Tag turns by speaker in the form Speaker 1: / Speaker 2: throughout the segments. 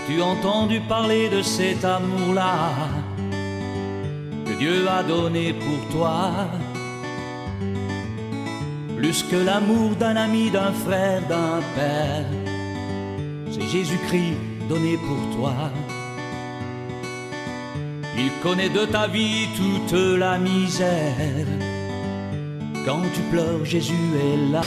Speaker 1: As-tu entendu parler de cet amour-là que Dieu a donné pour toi? Plus que l'amour d'un ami, d'un frère, d'un père, c'est Jésus-Christ donné pour toi. Il connaît de ta vie toute la misère. Quand tu pleures, Jésus est là.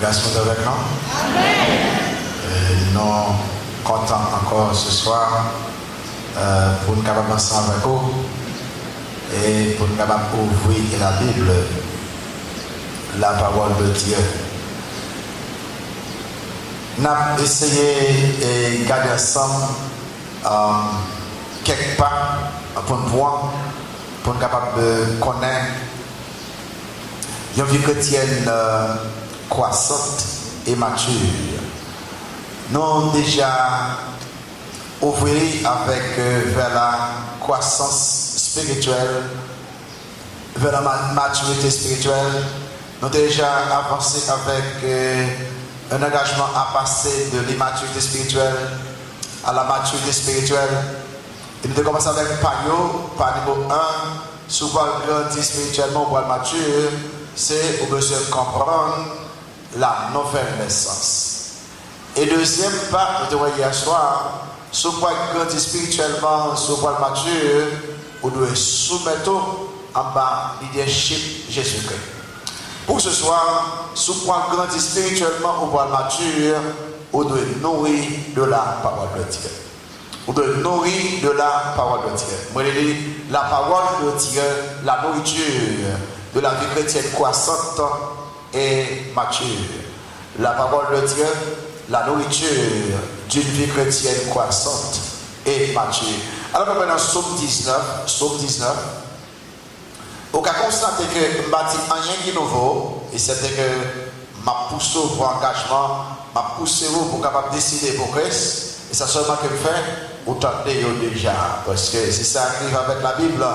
Speaker 2: grâce pour avec nous. Amen. Nous comptons encore ce soir pour nous capables ensemble avec vous et pour nous capables d'ouvrir la Bible, la parole de Dieu. Nous avons essayé de garder ensemble quelques pas pour nous voir, pour nous capables de connaître une vie chrétienne croissante et mature. Nous avons déjà ouvert avec vers la croissance spirituelle, vers la maturité spirituelle. Nous avons déjà avancé avec un engagement à passer de l'immaturité spirituelle à la maturité spirituelle. Et nous avons commencé avec par niveau 1, sur quoi grandir spirituellement pour être mature, c'est pour besoin de comprendre la nouvelle naissance. Et deuxième part, nous avons hier soir, sur quoi grandir spirituellement, sur quoi être mature, vous devez soumettre en bas leadership Jésus-Christ. Pour ce soir, sur quoi grandir spirituellement ou pour être mature, vous devez nourrir de la parole de Dieu. Vous devez nourrir de la parole de Dieu. Moi, je dis la parole de Dieu, la nourriture de la vie chrétienne croissante et mature. La parole de Dieu, la nourriture d'une vie chrétienne croissante et mature. Alors maintenant, Psaume 19, on a constaté que je n'ai rien de nouveau, et c'était que je poussé pour engagement, je poussé pour capable décider pour Christ, et ça seulement que je fais, vous tentez déjà, parce que si ça arrive avec la Bible,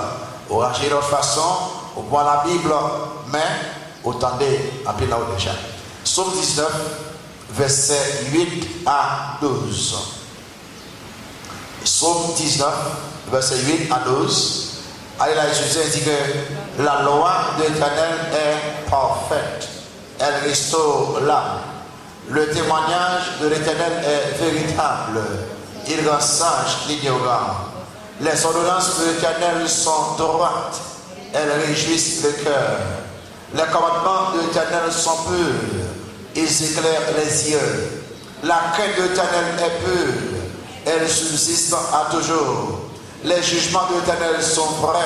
Speaker 2: vous agissez de façon, vous voyez la Bible, mais vous tentez à peine déjà. Psaume 19, versets 8 à 12. Psaume 19, versets 8 à 12. Allez là, Jésus dit que la loi de l'Éternel est parfaite. Elle restaure l'âme. Le témoignage de l'Éternel est véritable. Il rend sage l'ignorant. Les ordonnances de l'Éternel sont droites. Elles réjouissent le cœur. Les commandements de l'Éternel sont purs. Ils éclairent les yeux. La crainte de l'Éternel est pure. Elle subsiste à toujours. Les jugements de l'Éternel sont vrais.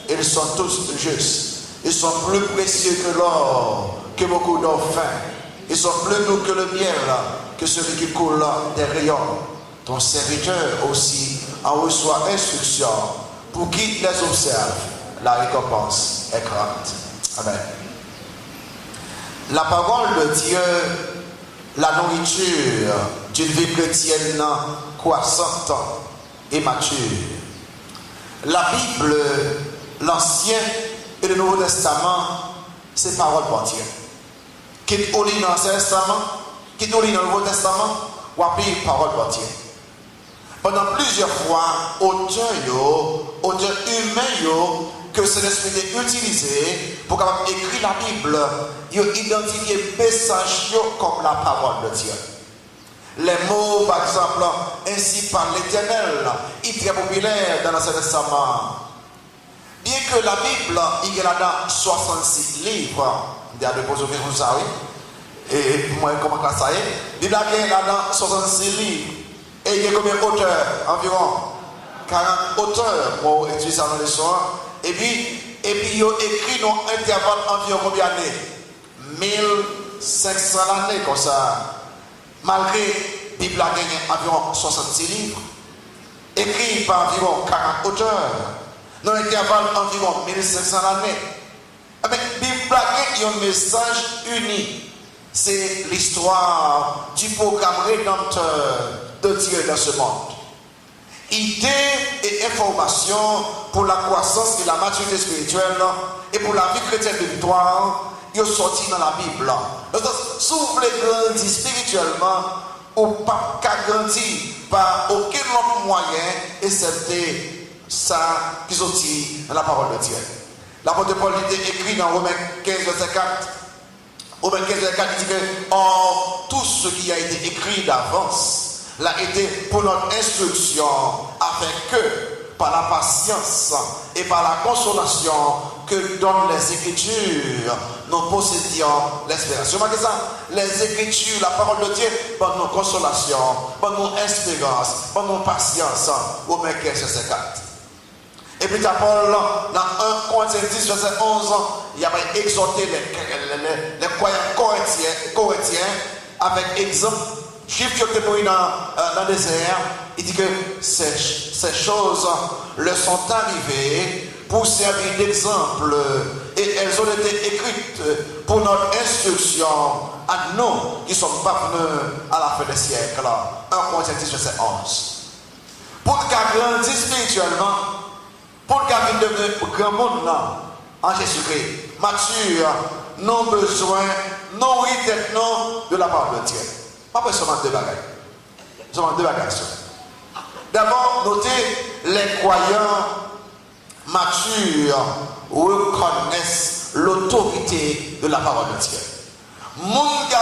Speaker 2: Ils sont tous justes. Ils sont plus précieux que l'or, que beaucoup d'or fin. Ils sont plus doux que le miel, que celui qui coule des rayons. Ton serviteur aussi en reçoit instruction. Pour qui les observe, la récompense est grande. Amen. La parole de Dieu, la nourriture d'une vie chrétienne croissante et mature. La Bible, l'Ancien et le Nouveau Testament, c'est parole pour Dieu. Qui est au lit dans l'Ancien Testament, qui est au lit dans le Nouveau Testament, ou appelé parole pour Dieu. Pendant plusieurs fois, auteurs humains que ce l'esprit est utilisé pour écrire la Bible, ils ont identifié le message comme la parole de Dieu. Les mots, par exemple, ainsi par l'Éternel, il est très populaire dans l'Ancien Testament. Bien que la Bible, il y a là 66 livres, il y a des questions comme ça, oui. Et moi, comment ça y est? Il y a là 66 livres. Et il y a combien d'auteurs? Environ 40 auteurs pour étudier ça dans les soins. Et puis ils ont écrit dans un intervalle environ combien d'années? 1500 années comme ça. Malgré la Bible a gagné environ 66 livres, écrits par environ 40 auteurs, dans l'intervalle environ 1500 années. Mais la Bible a gagné un message unique. C'est l'histoire du programme rédempteur de Dieu dans ce monde. Idées et informations pour la croissance et la maturité spirituelle et pour la vie chrétienne de victoire, ils sont sortis dans la Bible. Donc, si vous voulez grandir spirituellement, ou pas qu'à grandir par aucun autre moyen, excepté ça qui sortit dans la parole de Dieu. L'apôtre Paul était écrit dans Romains 15, verset 4. Romains 15, verset 4 dit que or, tout ce qui a été écrit d'avance l'a été pour notre instruction, afin que, par la patience et par la consolation, que donnent les Écritures, nous possédions l'espérance. Remarquez ça, les Écritures, la parole de Dieu, bonne nous consolation, bonne nous espérance, bonne nous patience. Romains 15, verset 4. Et puis Paul, dans 1 Corinthiens 10, verset 11, il avait exhorté les croyants corinthiens avec exemple. Juifs qui ont été dans le désert, il dit que ces choses leur sont arrivées pour servir d'exemple et elles ont été écrites pour notre instruction à nous qui sommes parvenus à la fin des siècles. 1 Corinthiens 10, verset 11. Pour qu'à grandir spirituellement, pour qu'à devenir grand monde en Jésus-Christ, mature, nous avons besoin, nourrir tête de la parole de Dieu. Pas seulement deux bagages. Seulement deux bagages. D'abord, notez, les croyants matures reconnaissent l'autorité de la parole de Dieu. Moun qui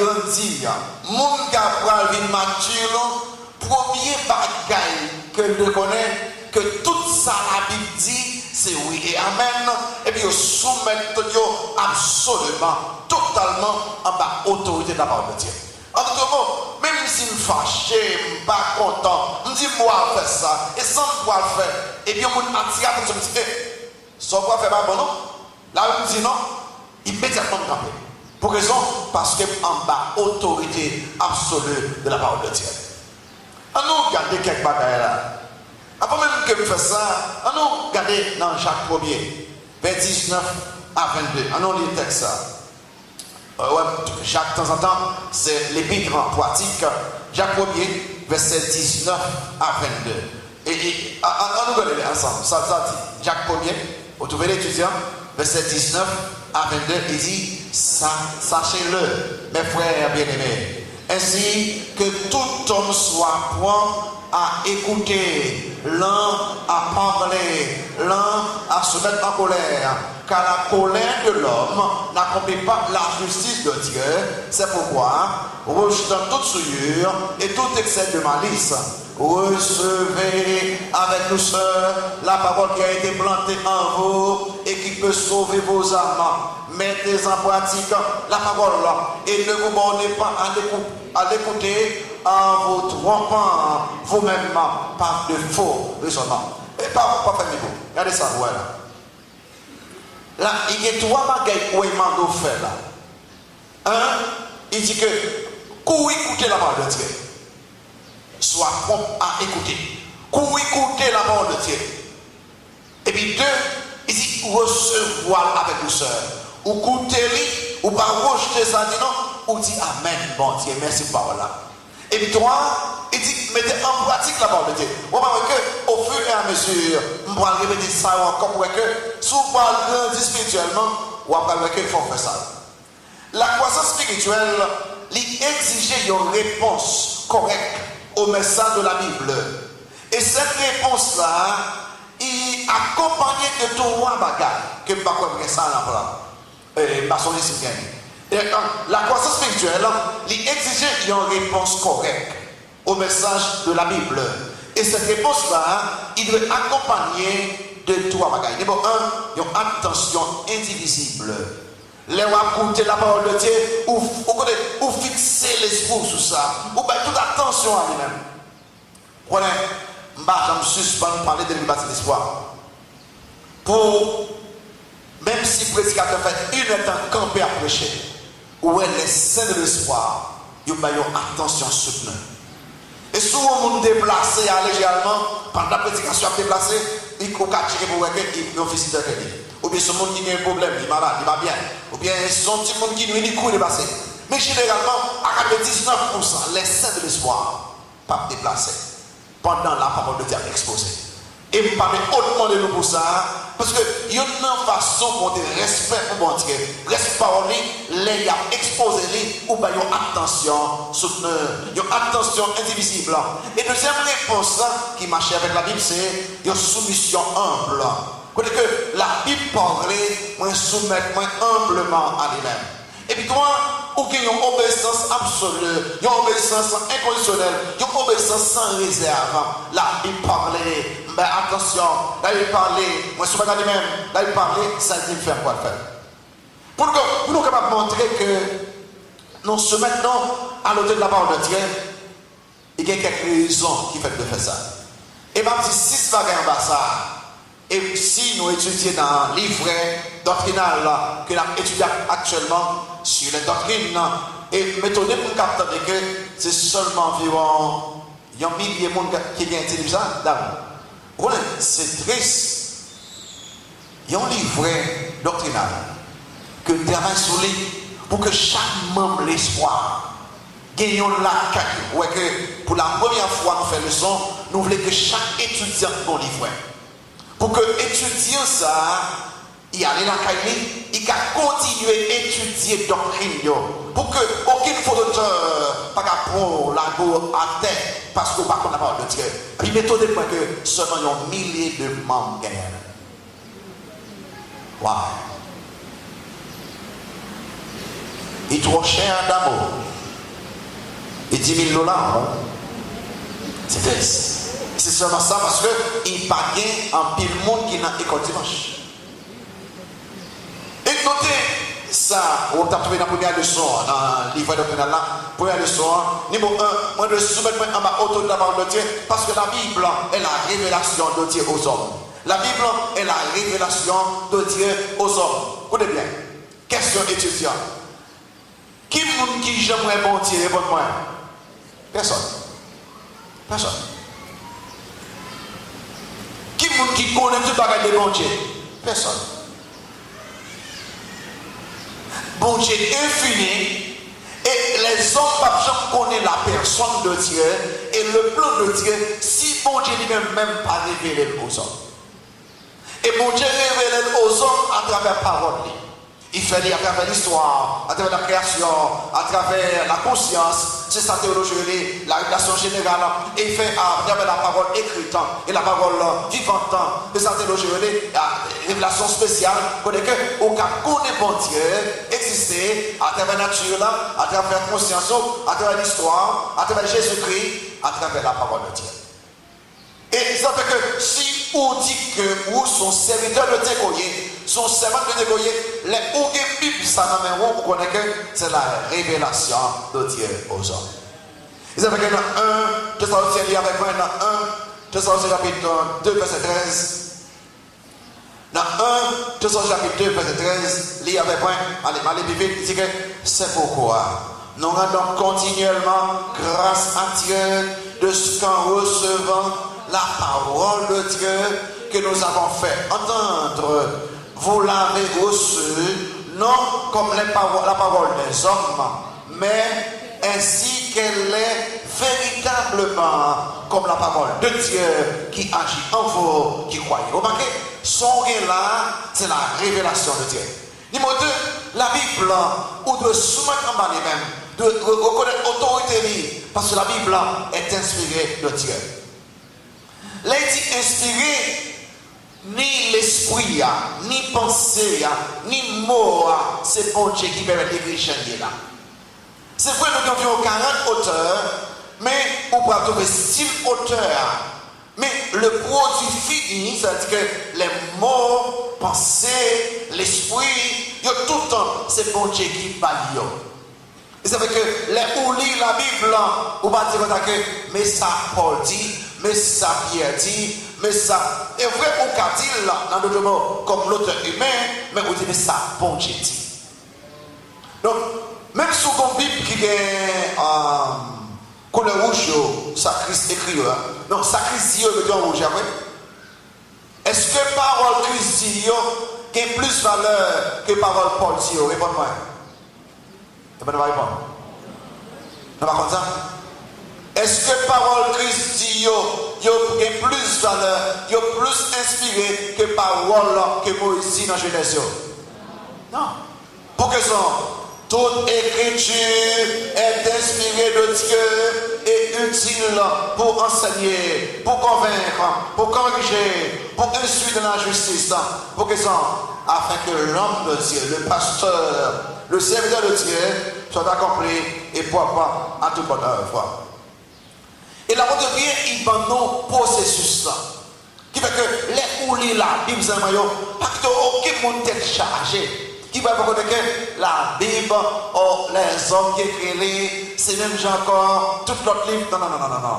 Speaker 2: grandir, moun qui mature, premier bagage que je connais, que tout ça la Bible dit, c'est oui et amen. Et puis, soumettre absolument, totalement en bas l'autorité de la parole de Dieu. En tout cas, même si je suis fâché, je ne suis pas content, je me dis, moi, je fais ça, et sans pouvoir le faire, et bien, je attire attention, je me dis, sans pouvoir faire pas bon, non? Là, je me dis, non, immédiatement, je campe. Pour raison, parce que en bas, autorité absolue de la parole de Dieu. On nous regarder quelques bagages là. Avant même que je fasse ça, on nous regarder dans Jacques 1er, vers 19 à 22. On nous lit le texte ça. Jacques, de temps en temps, c'est l'épître en pratique. Jacques 1er, verset 19 à 22. Et on nous regarde ensemble. Ça dit, Jacques 1er, vous trouvez l'étudiant, verset 19 à 22, il dit, sachez-le, mes frères bien-aimés, ainsi que tout homme soit prompt à écouter, l'un à parler, l'un à se mettre en colère, car la colère de l'homme n'accomplit pas la justice de Dieu. C'est pourquoi, rejetant toute souillure et tout excès de malice, recevez avec douceur la parole qui a été plantée en vous et qui peut sauver vos âmes. Mettez en pratique la parole et ne vous bornez pas à l'écouter en vous trompant vous-même par de faux raisonnements. Et pas faire niveau. Regardez ça, voilà. Là, il y a trois bagages où il m'a fait là. Un, il dit que pour écouter la parole de Dieu, soit prompt à écouter. Pour écouter la parole de Dieu. Et puis deux, il dit recevoir avec douceur. Ou écouter, ou pas rejeter ça, dit non, ou dit amen, bon Dieu, merci pour parole là. Et puis trois, il dit mettez en pratique la parole de Dieu. On va voir que au fur et à mesure, on va répéter ça encore pour que si vous parlez grandir spirituellement, on va voir qu'il faut faire ça. La croissance spirituelle, il exige une réponse correcte au message de la Bible. Et cette réponse-là, il est accompagnée de trois bagages que je ne sais pas quoi ça en plan. La croissance spirituelle, il exige une réponse correcte au message de la Bible. Et cette réponse-là, il doit accompagner de trois bagages. D'abord, une attention indivisible. Les écouter la parole de Dieu, ou fixer l'esprit sur ça, ou bien toute attention à lui-même. Prenez, je me suspends de parler de liberté d'espoir. Pour, même si le prédicateur fait une heure campé à prêcher, où est les saints de l'espoir, il y a une attention soutenue. Et souvent, on est déplacé légèrement, pendant la prédication déplacée, il faut tirer pour voir qu'il y a un visiteur qui dit. Ou bien ce monde qui a un problème, il est malade, il va bien. Ou bien son petit monde qui nuit, il court déplacé. Mais généralement, à 99%, les saints de l'espoir, pas déplacés. Pendant la parole de Dieu exposée. Et vous parlez hautement de nous pour ça, parce qu'il y a une façon pour dire respect pour mon Dieu. Respect par lui, les gars exposés, ou bien une attention soutenue, une attention indivisible. Et deuxième réponse qui marche avec la Bible, c'est une soumission humble. Quand que la Bible parlait, moi soumettre moi humblement à lui-même. Et puis toi, il y a une obéissance absolue, une obéissance inconditionnelle, une obéissance sans réserve. La Bible parlait, ben attention, là il parlait, moi je suis pas lui-même, là il parlait, ça dit faire quoi faire. Pour nous capables de montrer que nous sommes maintenant à l'auteur de la parole de Dieu, il y a quelques raisons qui font de faire ça. Et même si 6 bagages en bas ça, et si nous étudions dans le livret doctrinal que nous étudions actuellement sur les doctrines, et mettons pour nous capter que c'est seulement environ il y a 1 millier de monde qui vient utiliser ça d'abord. C'est triste. Il y a un livret doctrinal que travaille sur lui pour que chaque membre l'espoir gagne la caille. Ouais, que pour la première fois nous faisons leçon, nous voulons que chaque étudiant ait un livret. Pour que l'étudiant ça, il allait la caille, il a continué à étudier doctrine. Pour que aucun fauteur pas pour la go à terre. Parce qu'on va la parole de Dieu. Puis mettons des points que seulement il y a 1 millier de membres gagnent. Wow. Il est trop cher d'amour. Et 10 000 $. C'est triste. C'est seulement ça parce qu'il n'y a pas un pile monde qui n'a école dimanche. Et notez ça, on t'a trouvé dans la première leçon, dans le livre doctrinal là, première leçon, numéro 1, moi je soumettre à ma autorité de la parole de Dieu, parce que la Bible est la révélation de Dieu aux hommes. La Bible est la révélation de Dieu aux hommes. Écoutez bien, question étudiant. Qui est-ce qui j'aimerais bon Dieu, répondez-moi. Personne. Personne. Qui est-ce qui connaît tout le bagage de bon Dieu? Personne. Bon Dieu infini, et les hommes ne connaissent la personne de Dieu et le plan de Dieu si bon Dieu lui-même même pas révélé aux hommes. Et bon Dieu révèle aux hommes à travers la parole. Il fait à travers l'histoire, à travers la création, à travers la conscience, c'est sa théologie, la révélation générale, et il fait à travers la parole écrite et la parole vivante de sa théologie, la révélation spéciale, pour que au cas qu'on est bon Dieu, exister à travers la nature, à travers la conscience, à travers l'histoire, à travers Jésus-Christ, à travers la parole de Dieu. Et ça fait que si on dit que vous sont serviteurs de Tégoyer, son servant de Tégoyer, les ougues Bible, ça n'a même pas, vous connaissez que c'est la révélation de Dieu aux hommes. Et ça fait que dans 1, Thessaloniciens, il y avait quoi dans 1, Thessaloniciens chapitre 2, verset 13. Dans 1, Thessaloniciens chapitre 2, verset 13, il y avait quoi, allez vite, il dit que c'est pourquoi nous rendons continuellement grâce à Dieu de ce qu'en recevant la parole de Dieu que nous avons fait entendre, vous l'avez reçue, non comme la parole des hommes, mais ainsi qu'elle est véritablement comme la parole de Dieu qui agit en vous qui croyez. Remarquez, son là, c'est la révélation de Dieu. Numéro 2, la Bible, ou de soumettre en bas les mêmes, de reconnaître l'autorité, parce que la Bible est inspirée de Dieu. Là, il dit inspiré, ni l'esprit, ni pensée, ni mot, c'est bon Dieu qui permet d'écrire chaque là. C'est vrai que nous avons 40 auteurs, mais on peut trouver 6 auteurs. Mais le produit fini, c'est-à-dire que les mots, pensées, l'esprit, tout le temps, c'est bon Dieu qui parle. Et ça fait que les ou lire la Bible, on va dire que mais ça Paul dit, mais ça Pierre dit, mais ça. Et vrai, on peut dire là, dans d'autres mots, comme l'auteur humain, mais on dit mais ça bon Dieu dit. Donc, même sous une Bible qui est couleur rouge, ça Christ écrit. Non, ça Christ dit le rouge après. Est-ce que parole Christ dit a plus valeur que parole Paul dit? Réponds-moi. Tu ne vas pas répondre. Tu ne vas pas comme ça? Est-ce que parole Christ dit a plus valeur, a plus inspiré que parole que Moïse dit dans Genèse? Non. Pour que ça, toute écriture est inspirée de Dieu et utile pour enseigner, pour convaincre, pour corriger, pour instruire dans la justice, pour que ça, afin que l'homme de Dieu, le pasteur, le serviteur de Dieu soit accompli et propre à toute bonne œuvre. Et la vient, il va nous processus là. Qui fait que les ou lit la Bible, c'est pas que aucun monde est chargé. Qui va vous connaître que la Bible, oh, les hommes qui écrivent, c'est même gens encore, tout l'autre livre. Non, non, non, non, non, non.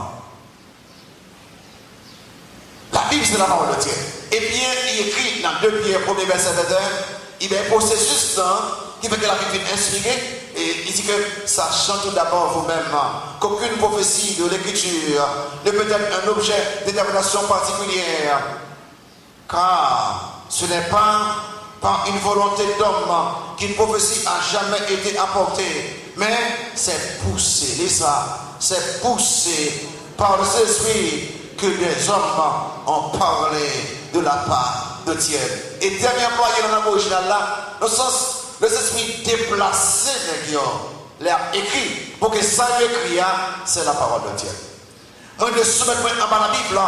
Speaker 2: La Bible, c'est la parole de Dieu. Et bien, il écrit dans 2 Pierre, 1er verset 21, il y a un processus qui fait que la Bible est inspirée. Et il dit que sachant tout d'abord vous-même qu'aucune prophétie de l'écriture ne peut être un objet de détermination particulière, car ce n'est pas par une volonté d'homme qu'une prophétie a jamais été apportée, mais c'est poussé, c'est poussé par le Saint-Esprit que des hommes ont parlé de la part de Dieu. Et dernier point, il y a dans l'original là, dans le sens, le Saint-Esprit déplacé les a écrit pour que ça écrit, c'est la parole de Dieu. Un de soumettre en bas la Bible,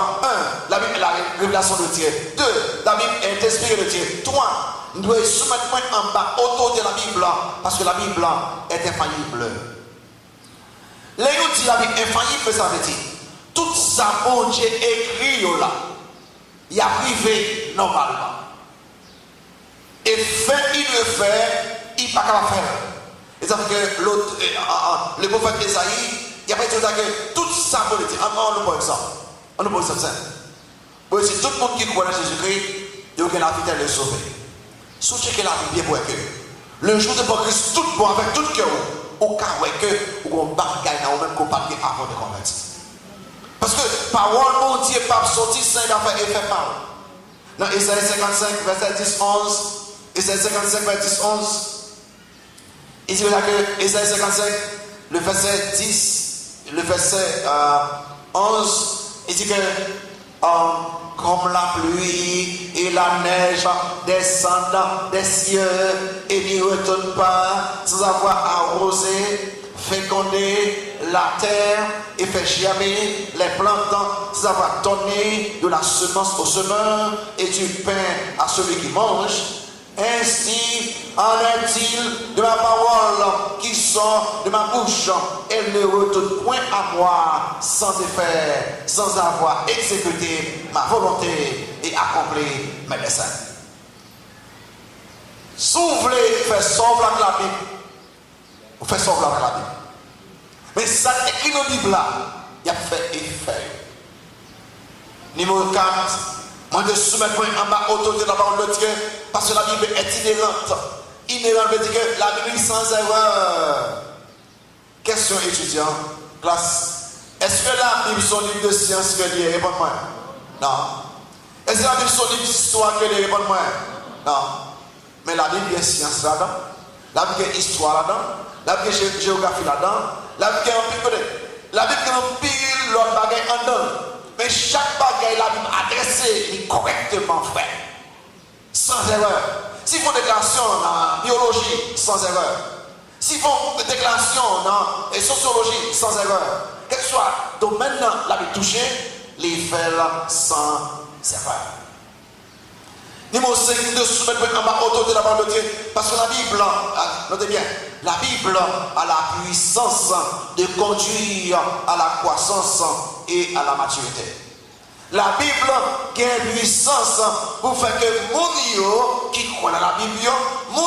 Speaker 2: la Bible est la révélation de Dieu. 2, la Bible est inspirée de Dieu. 3, nous devons soumettre en bas autour de la Bible parce que la Bible est infaillible. Là, nous dit la Bible infaillible, ça veut dire tout ça, bon Dieu écrit là, il a privé normalement. Et fait, il le fait, il n'est pas capable de faire. Et ça fait que le prophète Esaïe, il a pas dit que tout ça pour le dire. On ne peut pas ça. On ne peut pas ça. Tout le monde qui croit en Jésus-Christ, il y a la vie de sauver. Sachez que la vie est pour que le jour de Christ, tout bon avec tout cœur, au cas où que ou on bagaille ou même qu'on parle avant de convertir. Parce que parole mon Dieu pas sorti sans faire effet par. Dans Isaïe 55 verset 10 11, Isaïe 55 verset 10 11, il dit là que Isaïe 55 le verset 10 le verset 11, il dit que comme la pluie et la neige descendent des cieux et n'y retournent pas sans avoir arrosé, fécondé la terre et fait germer les plantes sans avoir donné de la semence au semeur et du pain à celui qui mange. Ainsi en est-il de ma parole qui sort de ma bouche. Elle ne retourne point à moi sans effet, sans avoir exécuté ma volonté et accompli mes desseins. Si vous voulez faire semblant avec la Bible, vous faites semblant avec la Bible. Mais ça écrit dans la Bible là, il a fait effet. Numéro 4. Moi, je soumettre en bas autour de la parole de Dieu parce que la Bible est inhérente. Inhérente veut dire que la Bible est sans erreur. Question étudiant, classe. Est-ce que la Bible est un livre de science que Dieu répond-moi? Non. Est-ce que la Bible est un livre d'histoire que Dieu répond-moi? Non. Mais la Bible est science là-dedans. La Bible est histoire là-dedans. La Bible est géographie là-dedans. La Bible est un pile. La Bible est un pile l'autre bagaille en dedans. Mais chaque bagaille la Bible adressée est correctement fait. Sans erreur. S'ils font déclaration dans biologie, sans erreur. S'ils font déclaration dans sociologie, sans erreur. Quel que soit le domaine la Bible touchée, les faire sans erreur. Numéro 5, de soumettre en bas autour de la parole de Dieu. Parce que la Bible, notez bien, la Bible a la puissance de conduire à la croissance et à la maturité. La Bible qui a une puissance pour faire que mon qui croit dans la Bible, mon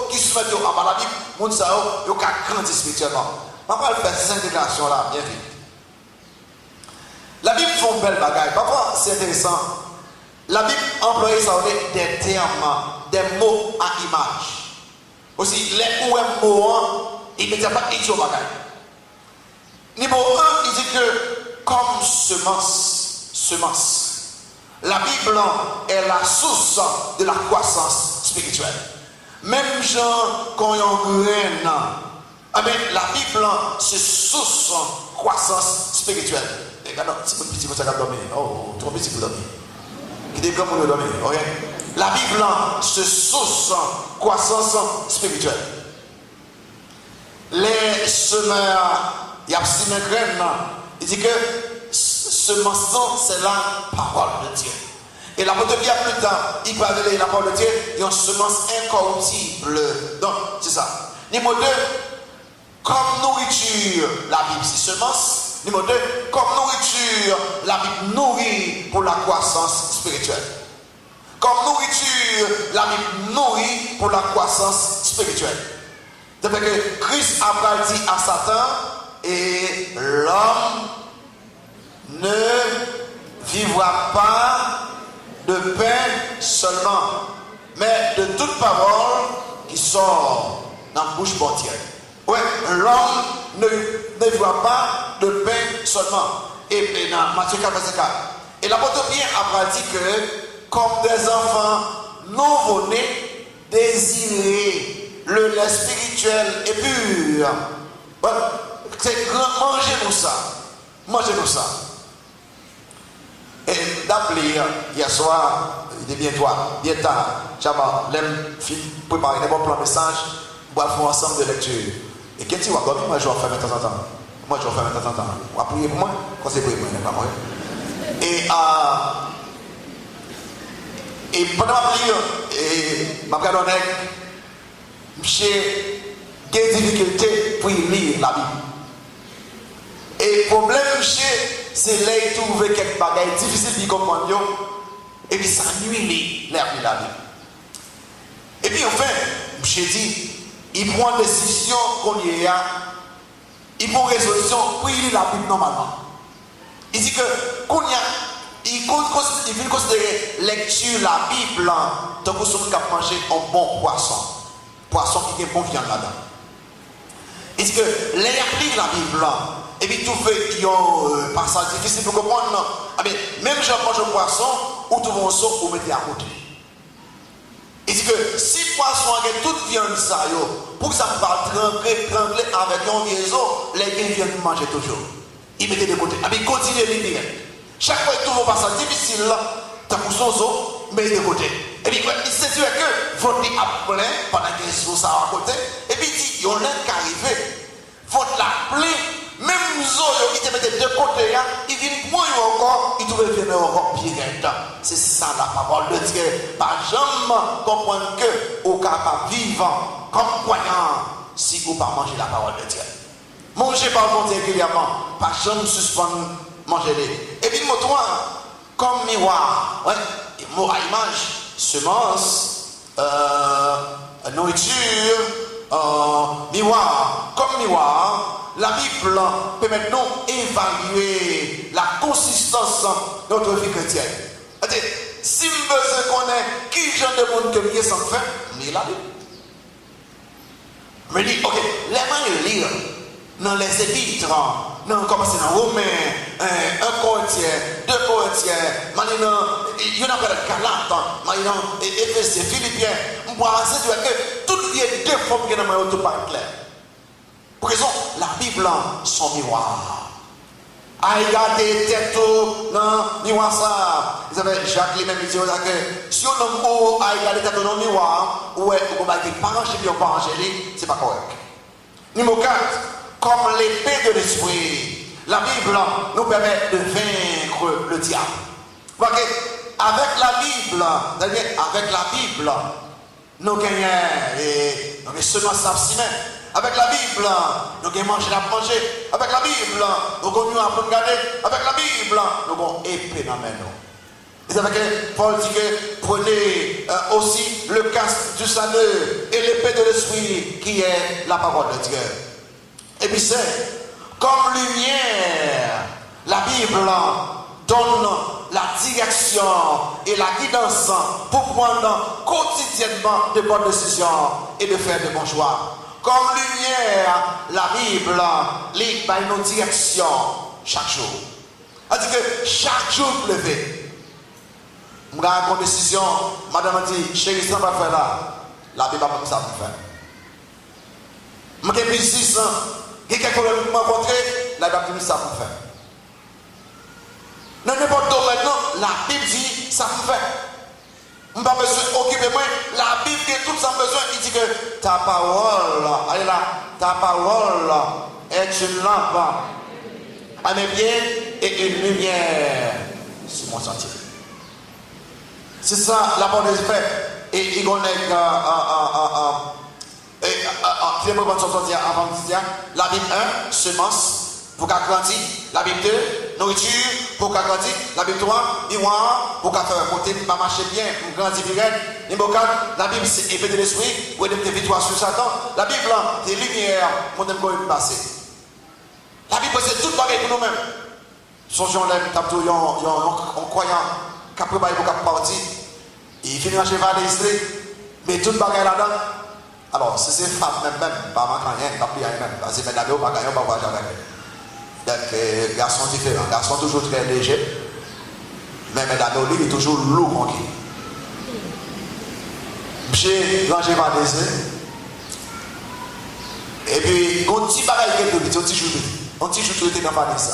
Speaker 2: qui se met à la Bible, mon qui a grandi spirituellement. Je vais faire 5 déclarations là, bien vite. La Bible fait une belle bagaille. Parfois, c'est intéressant. La Bible emploie des termes, des mots à image. Aussi, les mots, il ne met pas idiot bagaille. Niveau 1, il dit que comme semence, la Bible est la source de la croissance spirituelle. Même gens quand ils ont graine, la Bible c'est source de croissance spirituelle. Regardez, si vous petit comme ça, dormir. Oh, trop petit pour dormir. Qui dit comme vous dormir, ok? La Bible c'est source de croissance spirituelle. Les semeurs, il y a aussi une graine, il dit que semence, c'est la parole de Dieu. Et l'apôtre Pierre plus tard, il va révéler la parole de Dieu, il y a une semence incorruptible. Donc, c'est ça. Numéro 2, comme nourriture, la Bible c'est semence. Numéro 2, comme nourriture, la Bible nourrit pour la croissance spirituelle. Comme nourriture, la Bible nourrit pour la croissance spirituelle. C'est-à-dire que Christ a dit à Satan, et l'homme ne vivra pas de pain seulement, mais de toute parole qui sort dans la bouche bontière. Ouais, l'homme ne vivra pas de pain seulement. Et dans Matthieu 4, verset 4. Et l'apôtre Pierre a dit que, comme des enfants nouveau-nés, désirez le lait spirituel et pur. Bon, c'est grand, mangez-nous ça. Mangez-nous ça. Et d'appeler hier soir, il est bien tard, j'avais l'aime préparer un bon plan de message, on va faire ensemble de lecture. Et quand tu vas dormir, moi je vais faire de temps en temps. On va prier pour moi, quand c'est pour moi, pas moi. Et pendant ma prière, je me suis dit, j'ai des difficultés pour lire la Bible. Et le problème, c'est là où trouver quelques bagages difficiles de comprendre. Et puis ça nuit l'air de la Bible. Et puis enfin, je dis, il prend une décision qu'on y a, il prend une résolution pour lire la Bible normalement. Il dit que qu'on y a, il veut considérer lecture la Bible tant que nous avons mangé un bon poisson qui est bon viande là-dedans. Il dit que lire la Bible, et puis tout fait un passage difficile pour comprendre. Même si je mange un poisson, ou tout mon saut, ou mettez à côté. Il dit que si le poisson a toute viande, ça, pour que ça va trembler avec un liaison, les gens viennent manger toujours. Il mettait de côté. Il continue de lire. Chaque fois qu'il trouve un passage difficile, tu as pour son saut, mais de côté. Et puis il s'est dit que votre lit a plein pendant qu'il est ça à côté. Et puis il dit, il y a un qui arrive. Votre la plein. Même Zoyo qui te mettait de côté, il vient pour encore, il trouve bien encore pire. C'est ça la parole de Dieu. Pas jamais comprendre que au capable vivant comme croyant si vous ne pas manger la parole de Dieu. Mangez par contre régulièrement, pas jamais suspendre manger les. Et puis mot 3, comme miroir, ouais, mot à image, semence, nourriture, miroir, comme miroir. La Bible permet de nous évaluer la consistance de notre vie chrétienne. C'est-à-dire, si je veux connaître qui genre de monde que je sans faire, je la Bible. Je dis, ok, les mains lire dans les épîtres, comme c'est dans Romains, 1 Corinthiens, 2 Corinthiens, il y en a pas de Galates, dans Éphésiens, Philippiens, on voit que toutes les deux formes qui sont dans le pas clair. Pour raison, la Bible, son miroir. A regardé tête dans le miroir ça. Vous savez, Jacques lui-même dit que si on a regardé tête dans le miroir, ou on va dire pas ranger bien, pas ranger, c'est pas correct. Numéro 4, comme l'épée de l'esprit, la Bible nous permet de vaincre le diable. Voyez, avec la Bible, nous gagnons semences d'abstinence. Avec la Bible, nous avons mangé à manger. Avec la Bible, nous avons à regarder. Avec la Bible, nous avons épée dans la main. Vous savez que Paul dit que prenez aussi le casque du salut et l'épée de l'esprit qui est la parole de Dieu. Et puis c'est comme lumière, la Bible donne la direction et la guidance pour prendre quotidiennement de bonnes décisions et de faire de bons choix. Comme lumière, la Bible lit par nos directions chaque jour. C'est-à-dire que chaque jour levé, je prends une décision, madame a dit, chérie, ça va faire là. La Bible va comme ça pour faire. Je suis business, quelqu'un qui m'a rencontré, la Bible dit ça pour faire. Dans n'importe quel domaine, la Bible dit ça pour faire. Je n'ai pas besoin d'occuper moi. La Bible dit tout ça besoin. Il dit que ta parole, allez là, ta parole est une lampe à mes pieds et une lumière sur mon sentier. C'est ça la parole de Dieu. Et il connaît la Bible 1, semence, pour qu'à grandir, la Bible 2, nourriture, pour qu'à grandir, la Bible 3, miroir, pour qu'à faire côté, pour marcher bien, pour grandir bien. Numéro 4, la Bible c'est épée de l'esprit, pour donner des victoires sur Satan. La Bible, c'est lumière, pour nous passer. La Bible c'est tout bagage pour nous-mêmes. Songeons les en croyant qu'à préparer pour qu'à partir, il finit à cheval d'esprit, mais tout bagage là-dedans. Alors, si c'est femme même, pas ma rien, pas plus même, parce que mesdames, pas gagner, pas voir jamais. Donc, garçon différent, garçon toujours très léger, mais mesdames, lui, il est toujours lourd en qui. J'ai rangé ma désir, et puis, on petit bagage qui est petit, on petit jour traité dans la ça.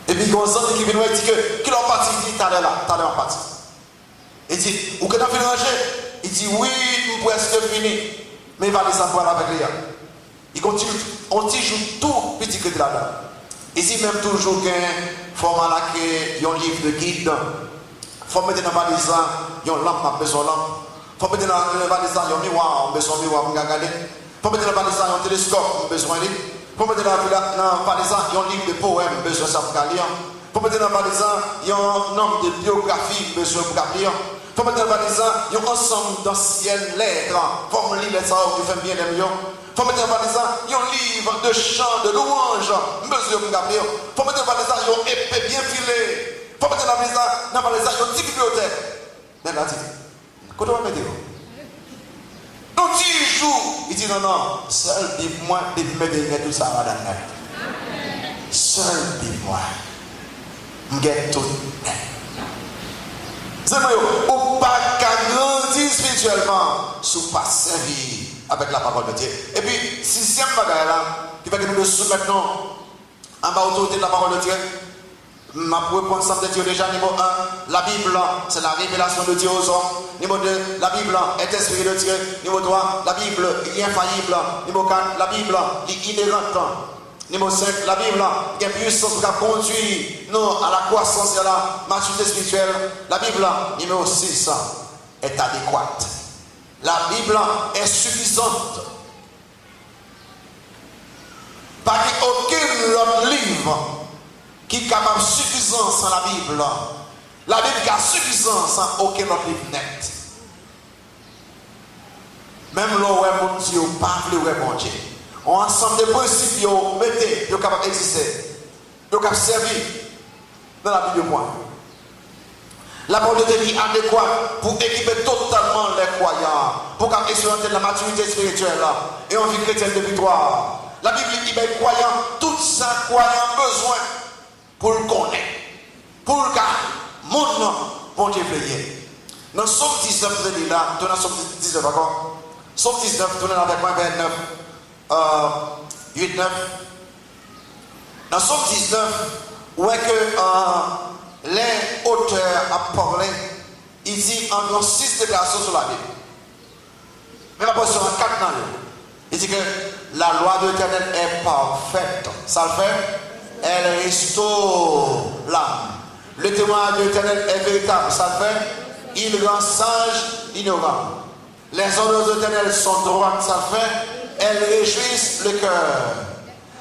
Speaker 2: Et puis, on sent qui vient nous dire que, qui l'ont parti, il dit, t'as l'air là, t'as l'air en partie. Il dit, ou que t'as fait ranger? Il dit, oui, nous presque fini. Mais il va descendre avec les gars. Il continue, on joue tout petit que là-dedans. Ici, même toujours qu'un format là, qu'il y a un livre de guide. Il faut mettre dans la valise, il y a une lampe, on a besoin de lampe. Il faut mettre dans la valise, il y a un miroir, on a besoin de miroir pour regarder. Il faut mettre dans la valise, il y a un télescope, on a besoin de lire. Il faut mettre dans la valise, il y a un livre de poèmes, on a besoin de ça pour lire. Il faut mettre dans la valise, il y a un nombre de biographies, on a besoin pour lire. Il faut mettre dans la valise, il y a un ensemble d'anciennes lettres, pour lire les arbres, tu fais bien les millions. Il faut mettre dans la valise, il y a un livre de chants, de louanges, mesure pour lire. Il faut mettre dans la valise, il y a une épée bien filée. Il faut mettre dans la valise, il y a une petite bibliothèque. Mais là, quand on va mettre donc, il joue, il dit non, seul dis-moi, dis-moi tout ça va dans la net. Seul dis-moi, je vais tout. C'est vrai, on ne peut pas grandir spirituellement si on ne pas servir avec la parole de Dieu. Et puis, sixième bagage là, qui va nous le soumettre en bas autorité de la parole de Dieu. Ma première ensemble de Dieu déjà, numéro 1, la Bible, c'est la révélation de Dieu aux hommes. Numéro 2, la Bible est inspirée de Dieu. Numéro 3, la Bible est infaillible. Numéro 4, la Bible est inhérente. Numéro 5, la Bible a une puissance pour conduire nous à la croissance et à la maturité spirituelle. La Bible, numéro 6, est adéquate. La Bible est suffisante. Pas aucun autre livre qui est capable de suffisance en la Bible. La Bible a suffisance en aucun autre livre net. Même là où mon Dieu, pas le mon Dieu. On ensemble de principes, mettez, sont capables d'exister. Ils sont capables de servir dans la Bible. La parole de Dieu est adéquate pour équiper totalement les croyants, pour expérimenter la maturité spirituelle et en vie chrétienne de victoire. La Bible dit que les croyants, tout ça, croyants besoin pour le connaître, pour le garder, mon nom, bon Dieu veiller. Dans Somme 19, vous allez là, dans Somme 19, d'accord? Somme 19, tournez avec moi, 29, 8, 9. Dans Somme 19, où est que les auteurs a parlé, il dit environ 6 déclarations sur la Bible. Mais la position en 4 dans le. Il dit que la loi de l'Éternel est parfaite. Ça le fait? Elle restaure l'âme. Le témoin de l'Éternel est véritable. Ça le fait? Il rend sage l'ignorant. Les ordres de l'Éternel sont droites. Ça le fait? Elles réjouissent le cœur.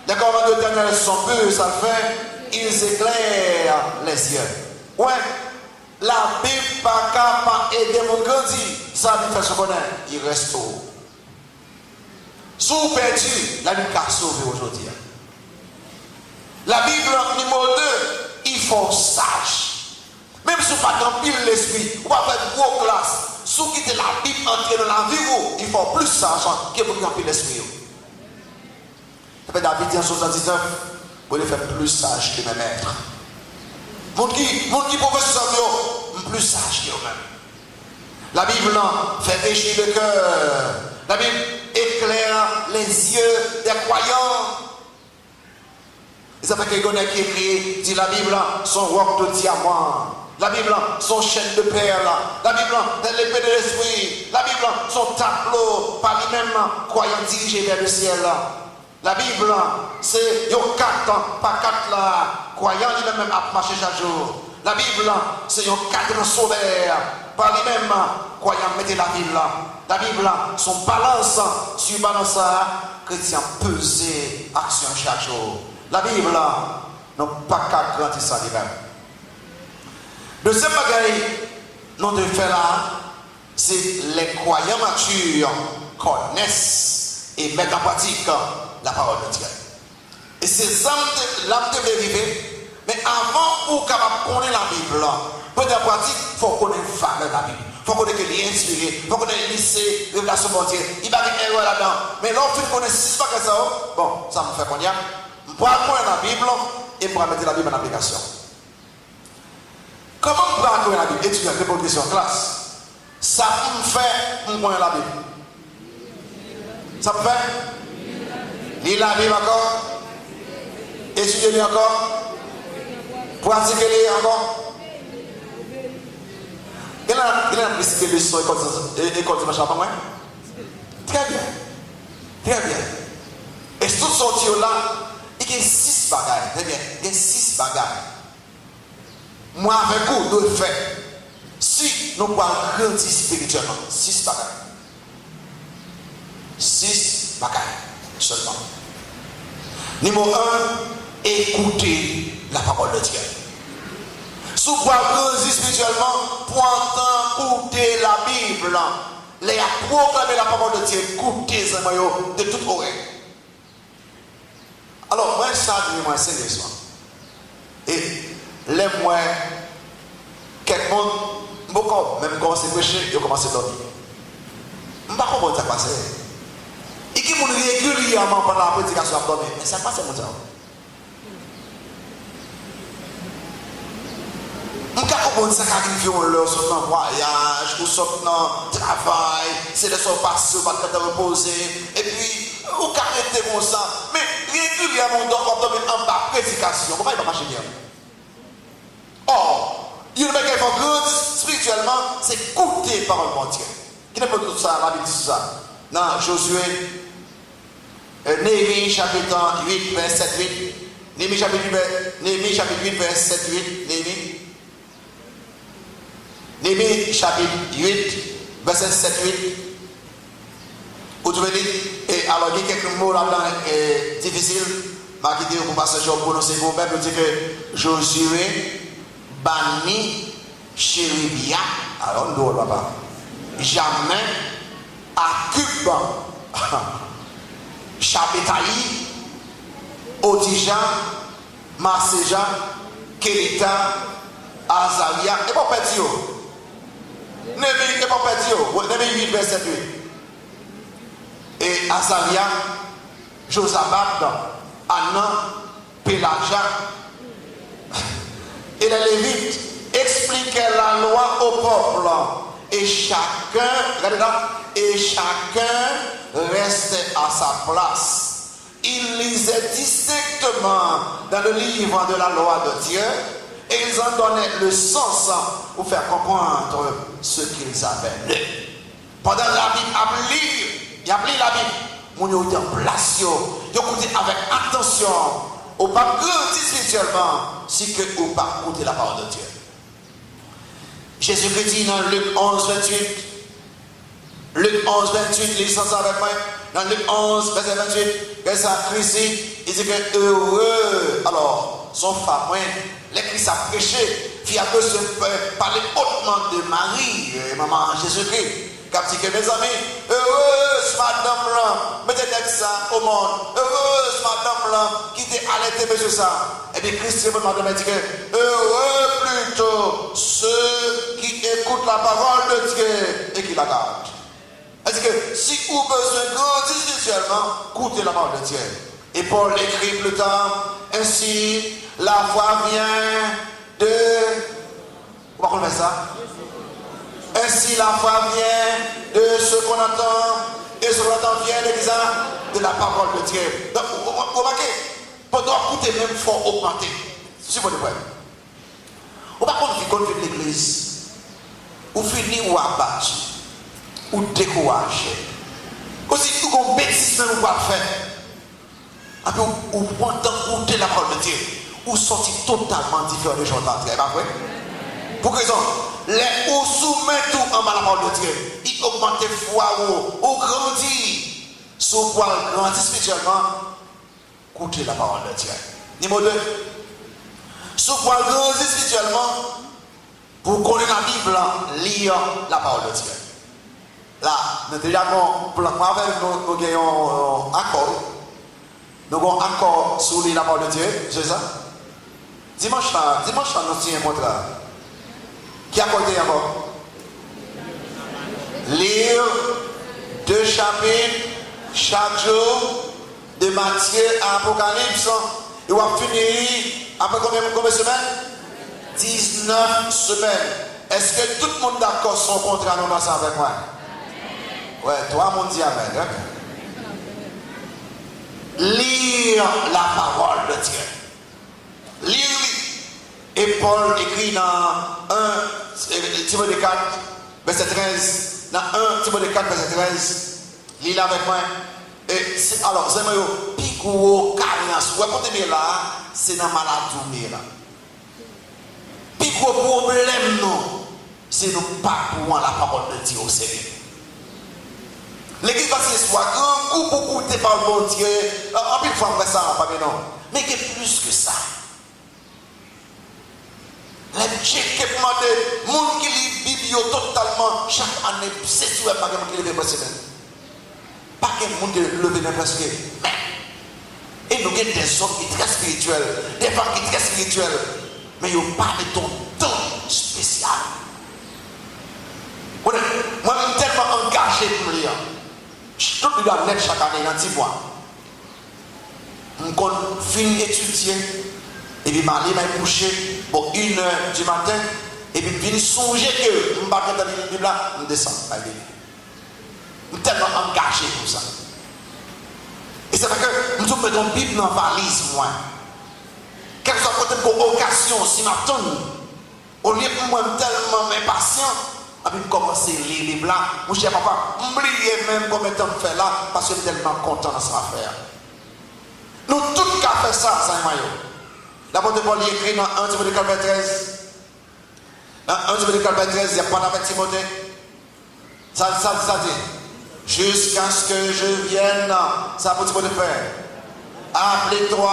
Speaker 2: Les commandements de l'Éternel sont purs. Ça le fait? Ils éclairent les yeux. Ouais, la Bible pas capable d'aider mon grandi. Ça lui fait se connaître. Il restaure. Sous perdu, la Bible a sauvé aujourd'hui. La Bible numéro 2, il faut sage. Même si vous n'avez pas rempli l'esprit, vous avez une grosse classe. Si vous quittez la Bible entrer dans la vie, il faut plus sage que vous remplir l'esprit. David dit en 79, vous devez faire plus sage que mes maîtres. Mon qui professeur, plus sage que eux-mêmes. La Bible fait réjouir le cœur. La Bible éclaire les yeux des croyants. Et ça fait que quelqu'un qui écrit, dit la Bible, son roc de diamant. La Bible, son chaîne de perles. La Bible, l'épée de l'esprit. La Bible, son tableau, par lui-même, croyant dirigé vers le ciel. La Bible, c'est yon 4, pas 4 là, croyant lui-même à marcher chaque jour. La Bible, c'est yon 4 sauveur, par lui-même, croyant mettre la Bible là. La Bible, son balance, sur balance, chrétien peser action chaque jour. La Bible, n'a pas qu'à grandir ça lui-même. Deuxième bagaille, nous devons faire là, c'est les croyants matures connaissent et mettent en pratique la parole de Dieu. Et c'est ça que l'âme devait vivre. Mais avant pour capable connaître la Bible, pour être en pratique, il faut connaître la valeur de la Bible. Il faut connaître qu'elle est inspirée. Il faut connaître le lycée, révélation de Dieu. Il va y avoir une erreur là-dedans. Mais lorsque tu connais 6 bagages, bon, ça me fait qu'on y a. Pour connaître la Bible et pour mettre la Bible en application. Comment on peut connaître la Bible? Étudiant, répondre question en classe. Ça me fait connaître la Bible. Ça me fait lire la Bible encore. Étudier encore. Pratiquer encore. Il y a un principe de leçon école de machin pas moi. Très bien. Très bien. Et tout sorti là, il y a 6 bagages. Très bien. Il y a 6 bagages. Moi avec vous, nous faisons. Si nous pouvons grandir spirituellement, 6 bagages. 6 bagages seulement. Numéro 1, écoutez la parole de Dieu. Si vous pouvez grandir spirituellement, pour entendre, écouter la Bible, les proclamer la parole de Dieu, écoutez de toute oreille. Alors, moi, ça, c'est les soins. Et les mois, quelqu'un, même quand c'est prêché, il commence à dormir. Je ne sais pas comment ça passe. Et qui m'ont régulièrement pendant la prédication à dormir. Mais ça passe mon temps. Je ne sais pas comment ça arrive sur le voyage, ou sur le travail, c'est le soir passé, on va te reposer. Et puis, on va arrêter comme ça. Mais régulièrement, on doit dormir en bas prédication. Comment il va marcher bien? Or, il y a une chose qu'il faut grandir spirituellement, c'est écouter la parole de Dieu. Qui n'est pas tout ça, la Bible dit ça. Dans Josué, Néhémie chapitre 8, verset 8. Néhémie chapitre 8, verset 8. Néhémie chapitre 8, verset 7, 8. Vous trouvez et alors il y a quelques mots là-dedans difficiles. Je vais vous passer pour prononcer vous-même. Vous dites que Josué banni Chéribia. Alors on doit là-bas. Jamais Akub, Chabetaï, Odija, Marseja, Kelita, Azaria, et pas Pétio. Némi, et pas Pétio. Némi 8, verset 8. Et Azaria, Josabad, Anan, Pélaja, et les Lévites expliquaient la loi au peuple. Et chacun, regardez là, et chacun restait à sa place. Ils lisaient distinctement dans le livre de la loi de Dieu et ils en donnaient le sens pour faire comprendre ce qu'ils avaient lu. Pendant la Bible, il a lu la Bible, mon était en place, il écoutait avec attention, au pas grandir spirituellement, si que ou pas écouter la parole de Dieu. Jésus dit dans Luc 11, 28, Luc 11, 28, lisez ça avec moi. Dans Luc 11, verset 28, que ça Christ, il dit que heureux. Alors, son femme, les Christ a prêché, qui a besoin de parler hautement de Marie, maman Jésus-Christ. Quand il dit que mes amis, heureuse madame-là, mettez ça au monde, heureuse madame-là, qui était allaitée, monsieur ça. Et puis Christ répond madame, dit que heureux plutôt ceux qui écoutent la parole de Dieu et qui la gardent. C'est que si vous avez besoin de grandir spirituellement, écoutez la parole de Dieu. Et Paul écrit plus tard, ainsi la foi vient de... Comment on fait ça? Ainsi la foi vient de ce qu'on entend, et ce qu'on entend vient de la parole de Dieu. Donc, vous remarquez, pendant écouter même fort augmenter. C'est votre problème. On va contre l'église, ou finir ou abattre, ou décourager. Aussi, tout qu'on bêtise, nous va faire. Après, ou prendre écouter la parole de Dieu, ou sortir totalement différent de gens d'entrée. Pas vrai? Pour raison, les ou soumettent tout en bas la parole de Dieu. Il augmente foi ou grandit. Sous quoi grandir spirituellement, écoutez la parole de Dieu. Numéro 2. Souvent grandir spirituellement, pour connaître la Bible, lire la parole de Dieu. Là, nous avons déjà avec nous avons un accord. Nous avons un accord sur la parole de Dieu, c'est ça? Dimanche, nous avons un contrat. Qui a accordé encore? Lire 2 chapitres chaque jour, de Matthieu à Apocalypse. Et on va finir après combien de semaines? 19 semaines. Est-ce que tout le monde est d'accord sur son contrat nous ensemble avec moi? Ouais, toi, mon Dieu, amen. Hein? Lire la parole de Dieu. Lire. Et Paul écrit dans 1 Timothée 4, verset 13. Dans 1 Timothée 4, verset 13. Lisez avec moi. Alors, c'est moi, Pico, carence. Vous écoutez là, c'est dans maladie là. Pico problème, non, c'est nous pas pour la parole de Dieu au Seigneur. L'église va se soit grand coup pour écouter par le bon Dieu. En plus, il faut faire ça, pas non. Mais il y a plus que ça. Les gens qui demandent, les gens qui lisent la Bible totalement, chaque année, c'est sûr, pas de qui lève par semaine. Pas de monde qui lève presque. Et nous avons des hommes qui sont très spirituels, des femmes qui sont très spirituelles, mais ils n'ont pas de ton temps spécial. Moi, je suis tellement engagé pour lire. Je suis tout le temps net chaque année, dans 10 mois. Je finis d'étudier, et puis je vais me coucher pour 1h du matin, et puis je viens songer que je vais dans la Bible, je descends à la Bible. Je suis tellement engagé pour ça. Et c'est vrai que nous mettons la Bible dans la valise, moi. Quelle que soit peut-être pour occasion, si je m'attends, au lieu de moi tellement impatient, je vais commencer à lire les livres là. Mon cher papa, oubliez même combien de temps je fais là, parce que je suis tellement content de cette affaire. Nous tous qu'à faire ça, ça est l'apôtre Paul écrit dans 1 Timothée 4, 13. Dans 1 Timothée 4, 13, il y a pas avec Timothée. Ça dit. Jusqu'à ce que je vienne, ça pour Timothée faire. Appelez-toi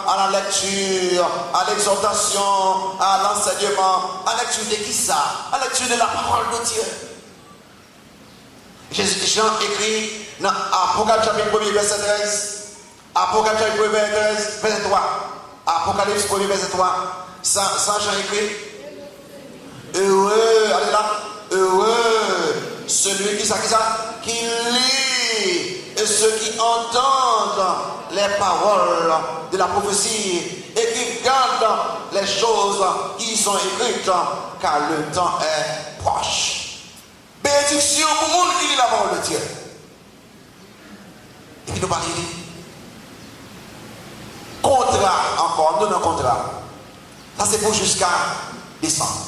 Speaker 2: à la lecture, à l'exhortation, à l'enseignement, à la lecture de qui ça? À la lecture de la parole de Dieu. Jean écrit dans Apocalypse chapitre 1, verset 13. Apocalypse chapitre 1, verset 13, verset 3. Apocalypse 1, verset 3. Ça Jean écrit. Heureux, allez là. Heureux, celui qui lit et ceux qui entendent les paroles de la prophétie et qui gardent les choses qui sont écrites, car le temps est proche. Bénédiction pour le monde qui lit la parole de Dieu. Et puis nous parlons contrat encore, nous donnons un contrat. Ça c'est pour jusqu'à décembre.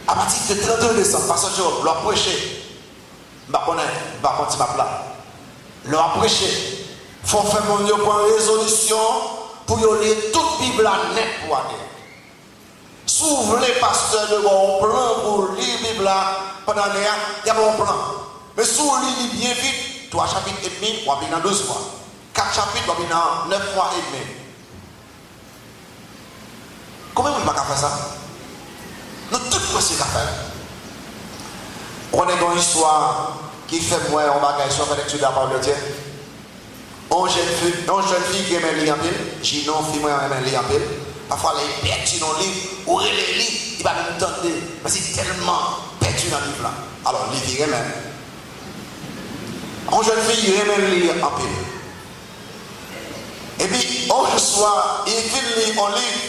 Speaker 2: À partir de 31 décembre, par ce jour, leur prêcher, je ne connais pas continuer ma place. Leur prêcher, il faut faire mon Dieu pour une résolution pour lire toute la Bible à net pour aller. S'ouvre les pasteurs de bon plan pour lire la Bible pendant l'année, il y a un bon plan. Mais si vous lisez bien vite, 3 chapitres et demi, on va venir dans 12 mois. 4 chapitres, on va venir dans 9 mois et demi. Comment vous ne pouvez pas faire ça? Nous tous possible à faire. On est dans une histoire qui fait moi en bagage sur la lecture de la parole de Dieu. Une jeune fille qui aime lire en pile, j'ai non fille moi aime lire en pile. Parfois les perdu dans le livre, ou les livres, il va nous tenter, mais c'est tellement perdu dans le livre là. Alors les filles même. Une jeune fille aime lire en pile. Et puis un soir, il finit en livre,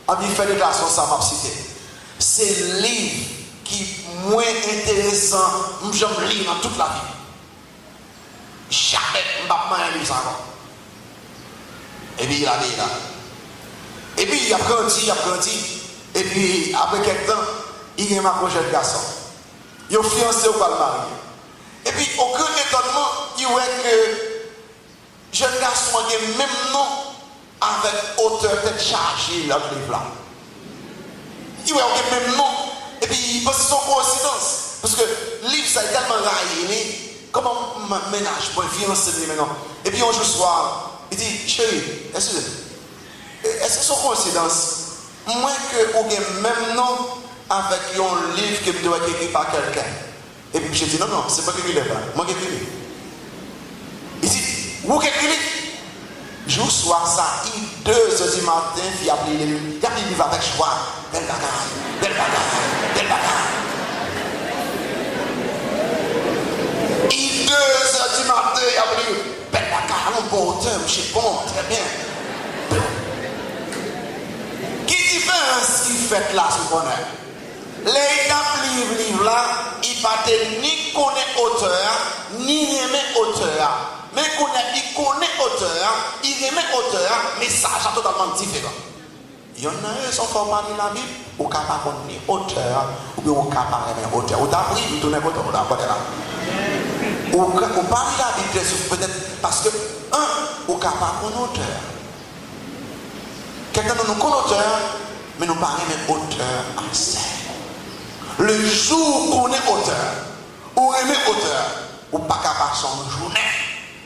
Speaker 2: on lui fait déclaration ça m'a cité. C'est le livre qui est moins intéressant que je lis dans toute la vie. Jamais je ne vais pas lire ça encore. Et puis il a dit là. Et puis il a grandi. Et puis après quelques temps, il a marié un garçon. Il a fiancé au marié. Et puis aucun étonnement, il voit que le jeune garçon a le même nom avec auteur tête chargée dans le livre là. Il voit le même nom. Et puis il pense que c'est son coïncidence. Parce que le livre ça est tellement raillé. Comment ménage pour fiancer maintenant? Et puis un jour soir, il dit, chérie, est-ce que Est-ce que c'est une coïncidence? Moi que ou même nom avec un livre qui doit être écrit par quelqu'un. Et puis je dis non, c'est pas que je l'ai pas. Moi qui écris. Ici, vous qui écrivez. Jour soir, ça, 2h du matin, il y a appelé il vivre avec joie. Belle bagaille, belle bagaille, belle bagaille. 2h du matin, il y a appelé belle bagaille, un bon auteur, je suis bon, très bien. Qui différence qui fait là, ce qu'on a? Les livres là, il ne ni connaît auteur, ni aimer auteur. Mais il connaît auteur, il aime auteur, mais ça c'est totalement différent. Il y en a qui sont formés dans la Bible, ou capable de connaître auteur, ou bien ou capable de connaître auteur. Ou d'après, vous tournez votre auteur, là. Ou parle de la Bible, peut-être parce que, ou capable de connaître auteur. Quelqu'un nous connaît auteur, mais nous parlons de auteur assez. Le jour qu'on est auteur, ou aime auteur, ou pas capable de son journée.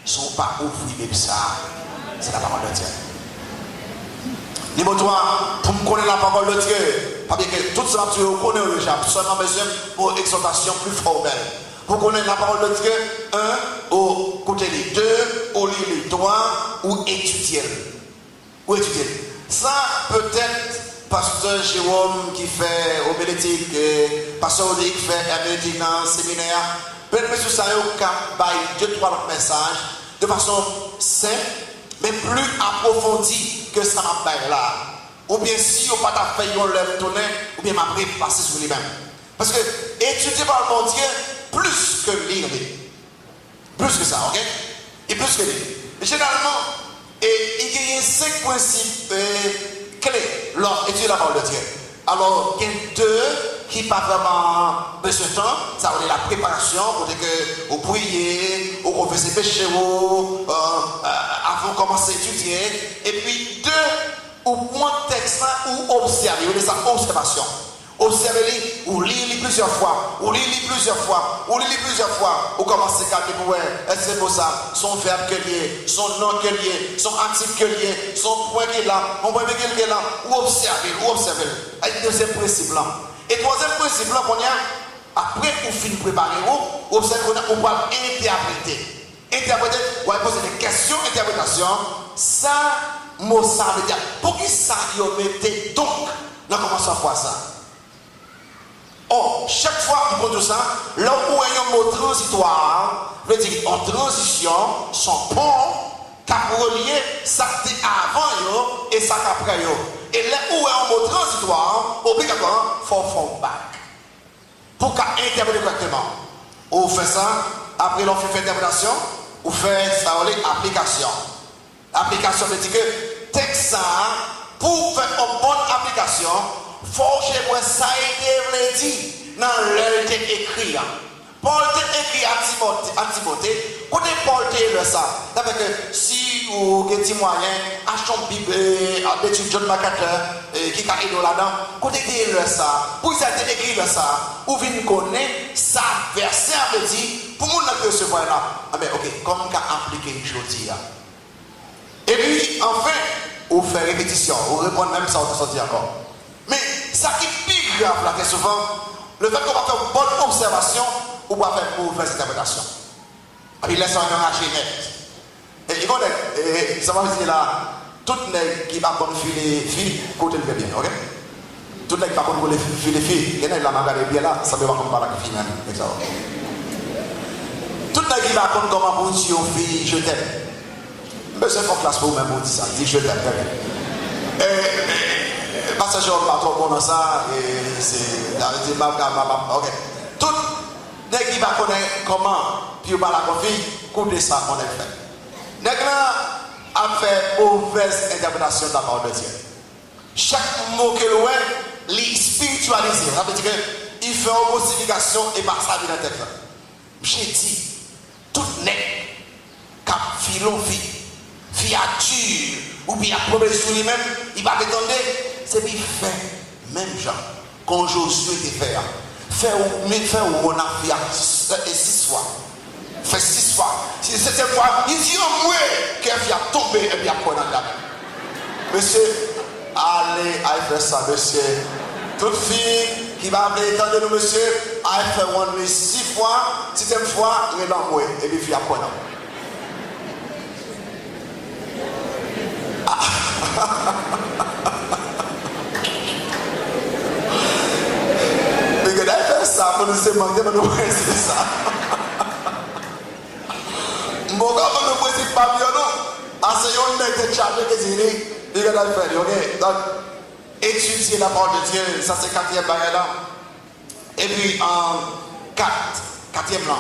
Speaker 2: Sont pas ouvrir ça. C'est la parole de Dieu. Numéro 3, pour me connaître la parole de Dieu, parce que tout ça, tu connais déjà, seulement besoin pour exhortation plus formelle. Pour connaître la parole de Dieu, 1, au côté des 2, au lire 3, ou étudier. Ou étudier. Ça, peut-être, pasteur Jérôme qui fait homilétique, pasteur Oli qui fait homilétique dans le séminaire, peut-être que ça a 2-3 messages de façon simple, mais plus approfondie que ça m'a fait là. Ou bien si on n'a pas fait un lève tourner, ou bien m'a pris passer sur lui-même. Parce que étudier par le bon Dieu, plus que lire. Plus que ça, ok? Et plus que lire. Généralement, il y a 5 principes clés lors d'étudier la parole de Dieu. Alors, il y a 2 qui pas vraiment besoin de temps, ça veut dire la préparation pour que vous priez, vous confessez péché avant de commencer à étudier. Et puis 2, vous prenez le texte ou observez, vous ça observation. Observez-les, vous lisez plusieurs fois, vous lisez plusieurs fois, vous lisez plusieurs fois, vous commencez à regarder pour est-ce que c'est pour ça, son verbe que lié, son nom que lié, son article que lié, son point qui est là, mon point qui est là, vous observez, vous observez. Et deuxième principe là. Et troisième principe là, après vous finissez de préparer, vous observez qu'on va interpréter. Interpréter, vous allez poser des questions, interprétation. Ça, mot ça veut dire, pour qui ça y mettez donc, nous commençons à voir ça. Or, chaque fois qu'on produit ça, là où il y a un mot transitoire, veut dire en transition, son pont, qui a relié ça qui est avant et ça qui est après. Et là où il y a un mot transitoire, obligatoirement, il faut faire back. Pour qu'interpréter correctement. On fait ça, après l'on fait interprétation, on fait ça, on fait application. Application veut dire que texte ça, pour faire une bonne application, il faut que ça ait été dit dans l'heure écrit. Paul t'a écrit à Timothée, quand Paul t'a ça, c'est-à-dire que si vous avez des moyens, achetez une Bible, d'étude John MacArthur, qui a aidé là-dedans, quand t'as ça, pour ça t'a écrit ça, ou vous connaissez ça, verset veut dire, pour nous le recevoir là, ah ben ok, comme on a appliqué aujourd'hui. Et puis, enfin, on fait répétition, on répond même ça, on se dit encore. Mais ça qui est plus grave là, très souvent, le fait qu'on va faire une bonne observation, ou pas faire pour faire cette interprétation. Et puis laisse un marché net. Et il ça va dire là, tout le monde qui va bonne filles, côté le bien, ok? Tout le monde qui va bonne filles, il y en a là, regardez bien là, ça ne veut pas qu'on parle avec fille même. Tout le monde qui va bonne comment pour dire aux filles, je t'aime. Mais c'est une classe pour vous-même pour dire ça, dit je t'aime. Parce que je ne suis pas trop bon dans ça, et c'est. Ok. Tout dès qu'il va connaître comment, puis il va la confie, coupez ça qu'on a fait. Dès qu'il a fait mauvaise interprétation de la parole de Dieu. Chaque mot que l'on est, il spiritualisé. Ça veut dire qu'il fait une modification et par ça, il a tête. J'ai dit, tout n'est qu'à philosophie, fiature, ou bien à problème sur lui-même, il va détendre, c'est bien fait, même genre, quand Josué était fait. Faire où on a fait 6 fois. Fait 6 fois. Si cette fois, il dit au moins qu'elle vient tomber et bien prendre la main. Monsieur, allez faire ça, monsieur. Toute fille qui va appeler étant de nous, monsieur, allez faire one 6 fois, 7e fois, il est dans moi. Et puis, il y a quoi là? Mais que d'aller faire ça, pour nous se manquer, pour nous rester ça. Mon gars, pour nous rester pas bien, non? Assez on est chargé que c'est il y a d'aller faire, ok? Donc, étudier la parole de Dieu, ça c'est 4e barrière là. Et puis, en 4e là.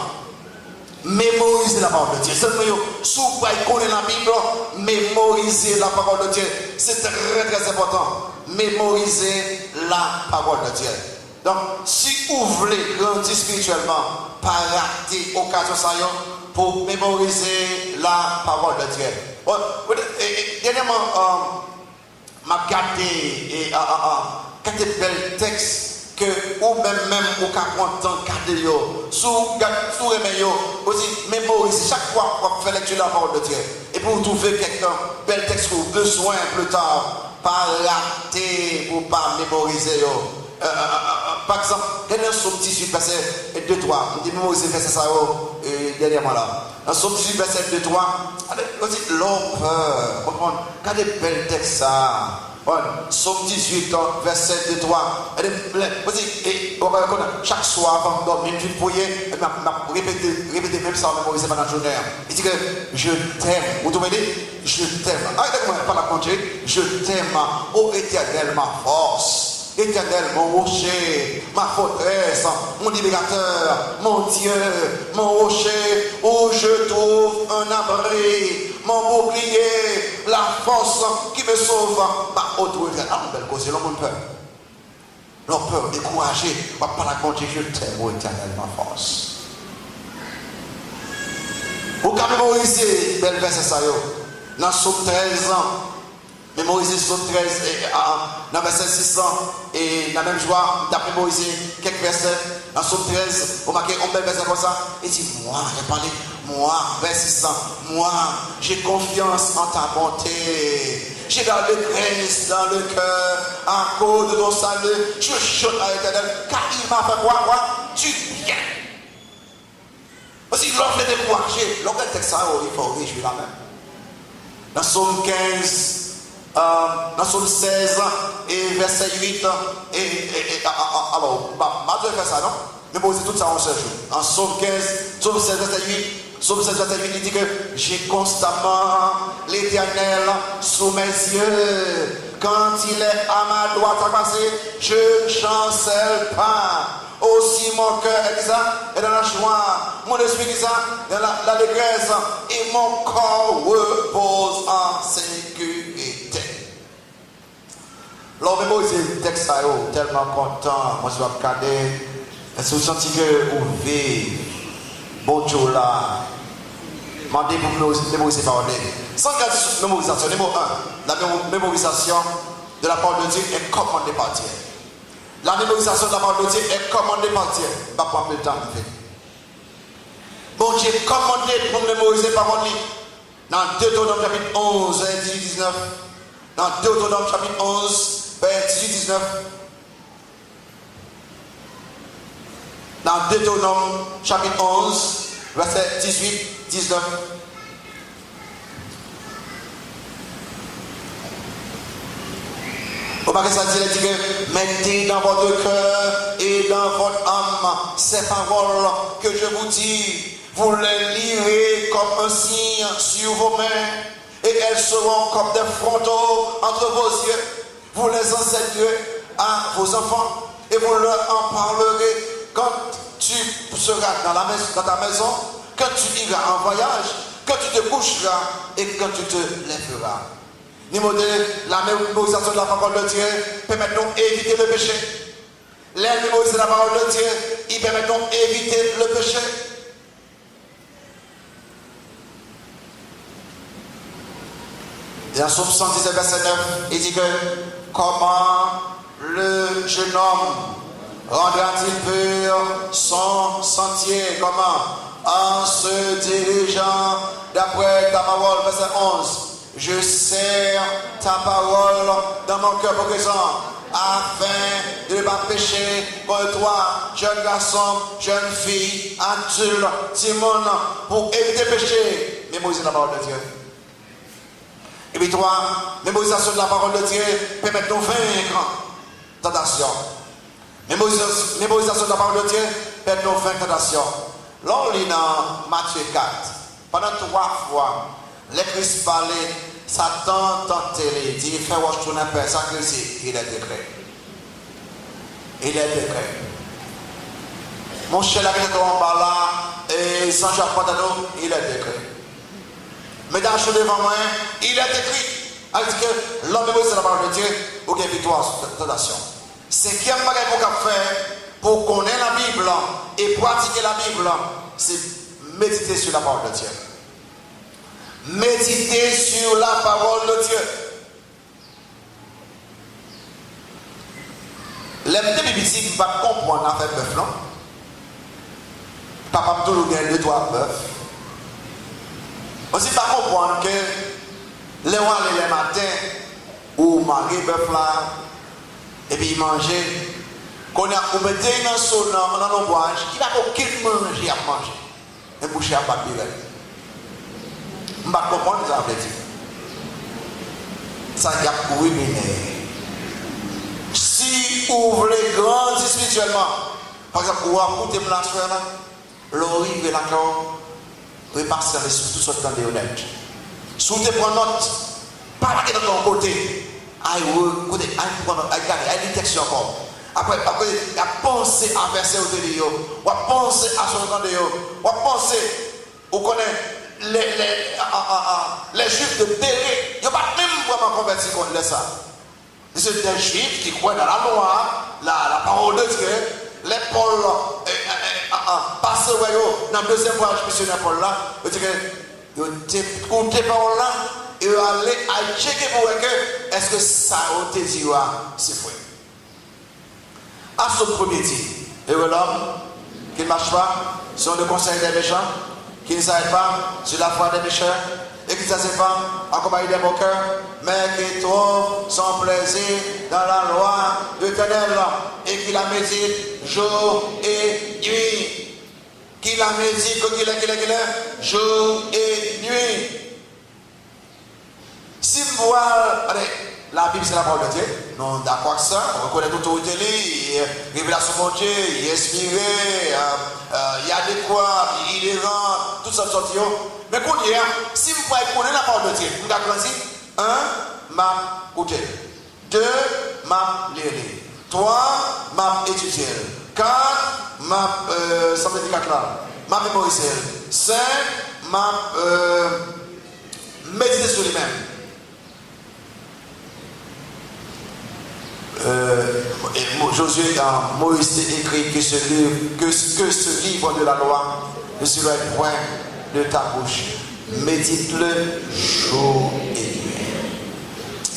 Speaker 2: Mémoriser la parole de Dieu. Seulement, si vous connaissez la Bible, mémoriser la parole de Dieu. C'est très très important. Mémoriser la parole de Dieu. Donc, si vous voulez grandir spirituellement, pas rater l'occasion pour mémoriser la parole de Dieu. Bon, dernièrement, m'a gardé quelques belles textes que ou même au cas prendre temps garder yo sous remet yo aussi mémoriser chaque fois qu'on fait lecture de la parole de Dieu et pour trouver quelqu'un bel texte pour besoin plus tard pas rater pour pas mémoriser yo par exemple dans Somme 18 verset 2 3 on dit mémoriser verset ça dernièrement là dans Somme 18 verset 2 3 aussi l'homme comprendre regardez bel texte ça. Somme 18, verset 2, 3. Chaque soir, avant de dormir, je prier, répéter même ça, mémoriser pendant la journée. Il dit que je t'aime. Vous trouvez dit? Je t'aime. Arrêtez-moi pas la conduire. Je t'aime, ô Éternel, ma force. Éternel, mon rocher, ma forteresse, mon libérateur, mon Dieu, mon rocher, où je trouve un abri, mon bouclier, la force qui me sauve, ma haute retraite. Ah, belle cause, l'homme peur. L'homme peur, découragé, on va pas la compter, je t'aime, ô Éternel, ma force. Vous pouvez mémoriser, belle verset ça, dans Somme 13 ans. Mémoriser Somme 13 dans verset 600 et dans la même joie, d'après mémoriser quelques versets dans Somme 13, vous marquez un bel verset comme ça, et dit moi, j'ai parlé, moi, verset 600, moi, j'ai confiance en ta bonté, j'ai dans le graisse, dans le cœur, à cause de ton salut, je chante à l'Éternel, car il m'a fait quoi, du bien. Aussi, l'homme est découragé, l'homme est texte, il faut réjouir la même. Dans Somme 15, dans Somme 16 et verset 8 alors je vais faire ça non mais bon c'est tout ça en seul jour en Somme 15 Somme 16 verset 8 Somme 16 verset 8 il dit que j'ai constamment l'Éternel sous mes yeux quand il est à ma droite à passer je ne chancelle pas aussi mon cœur est dans la joie, mon esprit est dans l'allégresse et mon corps repose en sécurité. L'homme mémorise le texte, tellement content, moi je vais regarder, est-ce que vous sentez que vous vivez, bon Dieu là, demandez pour mémoriser par les. Sans garder mémorisation, numéro 1, la mémorisation de la parole de Dieu est commandée par Dieu. La mémorisation de la parole de Dieu est commandée par Dieu. Je ne vais pas prendre le temps de faire. Bon Dieu est commandé pour mémoriser par parole. Dans Deutéronome chapitre 11, 18, 19. Dans Deutéronome chapitre 11, 18, 19. Dans Deutéronome chapitre 11, verset 18, 19. Vous voyez ça dit que mettez dans votre cœur et dans votre âme ces paroles que je vous dis. Vous les lirez comme un signe sur vos mains et elles seront comme des frontaux entre vos yeux. Vous les enseignerez à vos enfants et vous leur en parlerez quand tu seras dans ta maison, quand tu iras en voyage, quand tu te coucheras et quand tu te lèveras. Numéro 2, la mémorisation de la parole de Dieu permet donc d'éviter le péché. La mémorisation de la parole de Dieu, il permet donc d'éviter le péché. Dans Somme 117, verset 9, il dit que comment le jeune homme rendra-t-il pur son sentier? Comment? En se dirigeant d'après ta parole, verset 11. Je serre ta parole dans mon cœur présent, afin de ne pas pécher contre toi, jeune garçon, jeune fille, adulte, Simon, pour éviter le péché. Mémorisez la parole de Dieu. Et puis toi, mémorisation de la parole de Dieu permet de nous vaincre tentation. Mémorisation de la parole de Dieu permet de nous vaincre tentation. L'on lit dans Matthieu 4, pendant 3 fois, les Christ parlaient, Satan tentait, il dit, fais watch ton père, ça que c'est, il est décret. Il est décret. Mon cher, la vie en bas là, et sans Jacques Pantano, il est décret. Mesdames, je suis devant moi, il est écrit. Elle dit que l'homme mémorise la parole de Dieu, ou qu'il y ait victoire sur tentation. C'est qu'il y a un bagage pour faire pour connaître la Bible et pratiquer la Bible, c'est méditer sur la parole de Dieu. Méditer sur la parole de Dieu. L'aime de biblique va comprendre l'affaire bœuf, non? Papa me dit qu'il y a 2-3 bœufs. Aussi, pas comprendre que les rois les matins ou manger bœuf là, et puis manger, qu'on a mettez dans son dans l'ombrage, qui n'a aucun manger à manger. Et boucher à papier. Je ne comprends pas ce que ça veut dire. Ça y a couru, si vous voulez grandir spirituellement, par exemple, vous écoutez la soirée, l'orive et la corde, vous passez sur tout ce temps de honnête. Si vous prenez note, pas de ton côté, écoutez, aïe, texte encore. Après, il a pensé à verser au délire, ou à penser à son temps de ou à penser, vous connaissez les juifs de Béré, ils n'ont pas même vraiment converti contre ça. C'est des juifs qui croient dans la loi, la parole de Dieu, les Paul passent dans le deuxième voyage missionnaire Paul là, ils disent que ils écoutent parole là, et ils allaient à checker pour voir que est-ce que ça a été dit c'est vrai. À ce premier dit, et l'homme qui ne marche pas sur le conseil des méchants, qui ne s'arrête pas sur la foi des pécheurs, et qui ne s'assied pas en compagnie des moqueurs, mais qui trouve son plaisir dans la loi de l'Éternel, et qui la médite jour et nuit. Qui la médite, jour et nuit. Si vous voyez, la Bible c'est la parole de Dieu, non d'accord avec ça, on reconnaît toute autorité, révélation de Dieu, il est inspiré, il y a des quoi, il est rend, tout ça de sortir. Mais qu'on y est, si vous pouvez connaître la parole de Dieu, vous avez grandi, 1, m'a écouté, 2, m'a lire, 3, m'a étudié, 4, m'a ça veut dire 4 là, m'a mémorisé, 5, m'a médité sur lui-même. Josué dans Moïse écrit que ce livre de la loi ne sera point de ta bouche. Médite-le jour et nuit.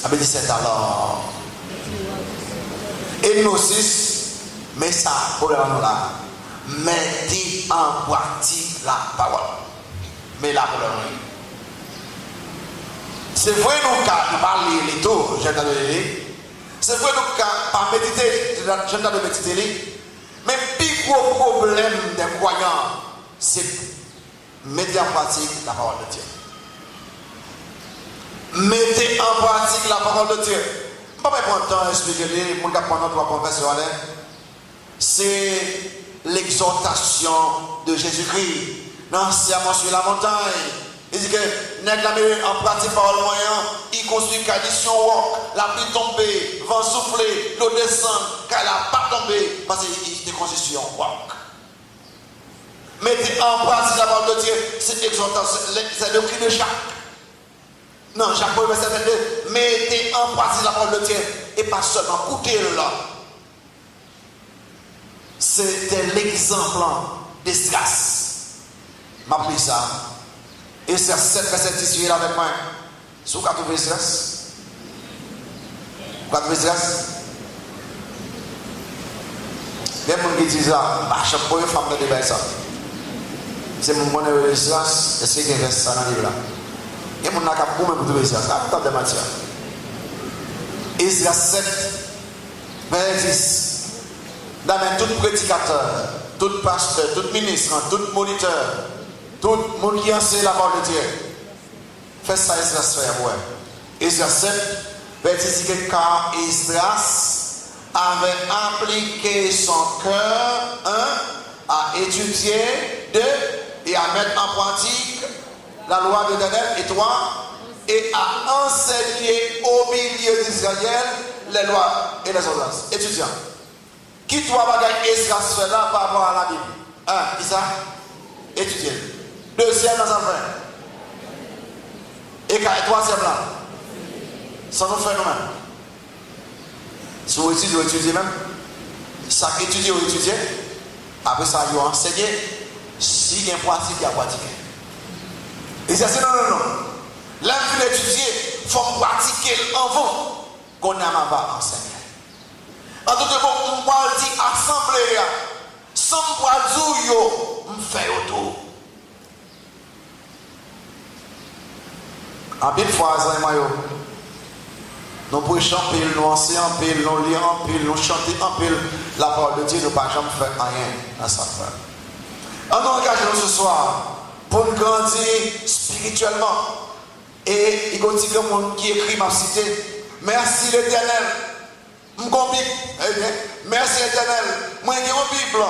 Speaker 2: Avec 17 alors. Et nous aussi, mais ça, pour le moment là, mettez en pratique la parole. Mais là, pour le moment. C'est vrai, nous, quand nous parlons les taux, j'ai entendu les lire. C'est vrai donc par méditer, j'aime de méditer, mais le plus gros problème des croyants, c'est mettre en pratique la parole de Dieu. Mettez en pratique la parole de Dieu. Je ne vais pas prendre le temps d'expliquer, je vais prendre notre confession. C'est l'exhortation de Jésus-Christ dans le sermon sur la montagne. Il dit que nèg la met en pratique par le moyen, il construit condition walk, la pluie tomber, vent souffler, l'eau descend, car elle n'a pas tombé parce qu'il était construit sur un walk. Mettez en pratique la parole de Dieu, c'est exhortation, c'est le cri de Jacques. Non, Jacques, verset 22, mettez en pratique la parole de Dieu et pas seulement écoutez-le. C'était l'exemple des strass. M'a pris ça. Et c'est 7 verset 10 là avec moi. Sous 4 verset 4 verset les gens qui disent ça, chaque fois une femme de ça. C'est mon bonheur de stress, est-ce qu'il y a ça dans le livre là? Il y a des gens qui ont beaucoup de ça. Ça de matière. Esdras 7, verset 10. D'amener tout prédicateur, tout pasteur, tout ministre, tout moniteur, tout le monde qui enseigne la parole de Dieu. Fais ça, Esdras, frère. Ouais. Esdras 7, verset 10. Car Esdras avait appliqué son cœur, à étudier, et à mettre en pratique la loi de l'Éternel, et toi, et à enseigner au milieu d'Israël les lois et les ordonnances. Étudiant, qui toi bagaille Esdras fait là par rapport à la Bible? Qui ça? Étudier. Deuxième dans un frère. Et troisième là. Ça nous fait nous-mêmes. Si vous étudiez même, ça étudier ou étudier, après ça, vous enseignez, si il y a une pratique, il y a pratiqué. Et ça, c'est non. Là, vous étudier, il faut pratiquer en vous, qu'on n'a pas enseigné. En tout cas, on va dire assemblée, sans dire, on fait autour. En pile fois, nous prêchons en pile, nous enseignons en pile, nous lisons en pile, nous chantons en pile. La parole de Dieu, nous ne pouvons jamais faire rien dans sa frère. On nous engage ce soir pour nous grandir spirituellement. Et il y a des gens qui écrit ma cité. Merci l'Éternel. Merci l'Éternel. Moi, j'ai une Bible.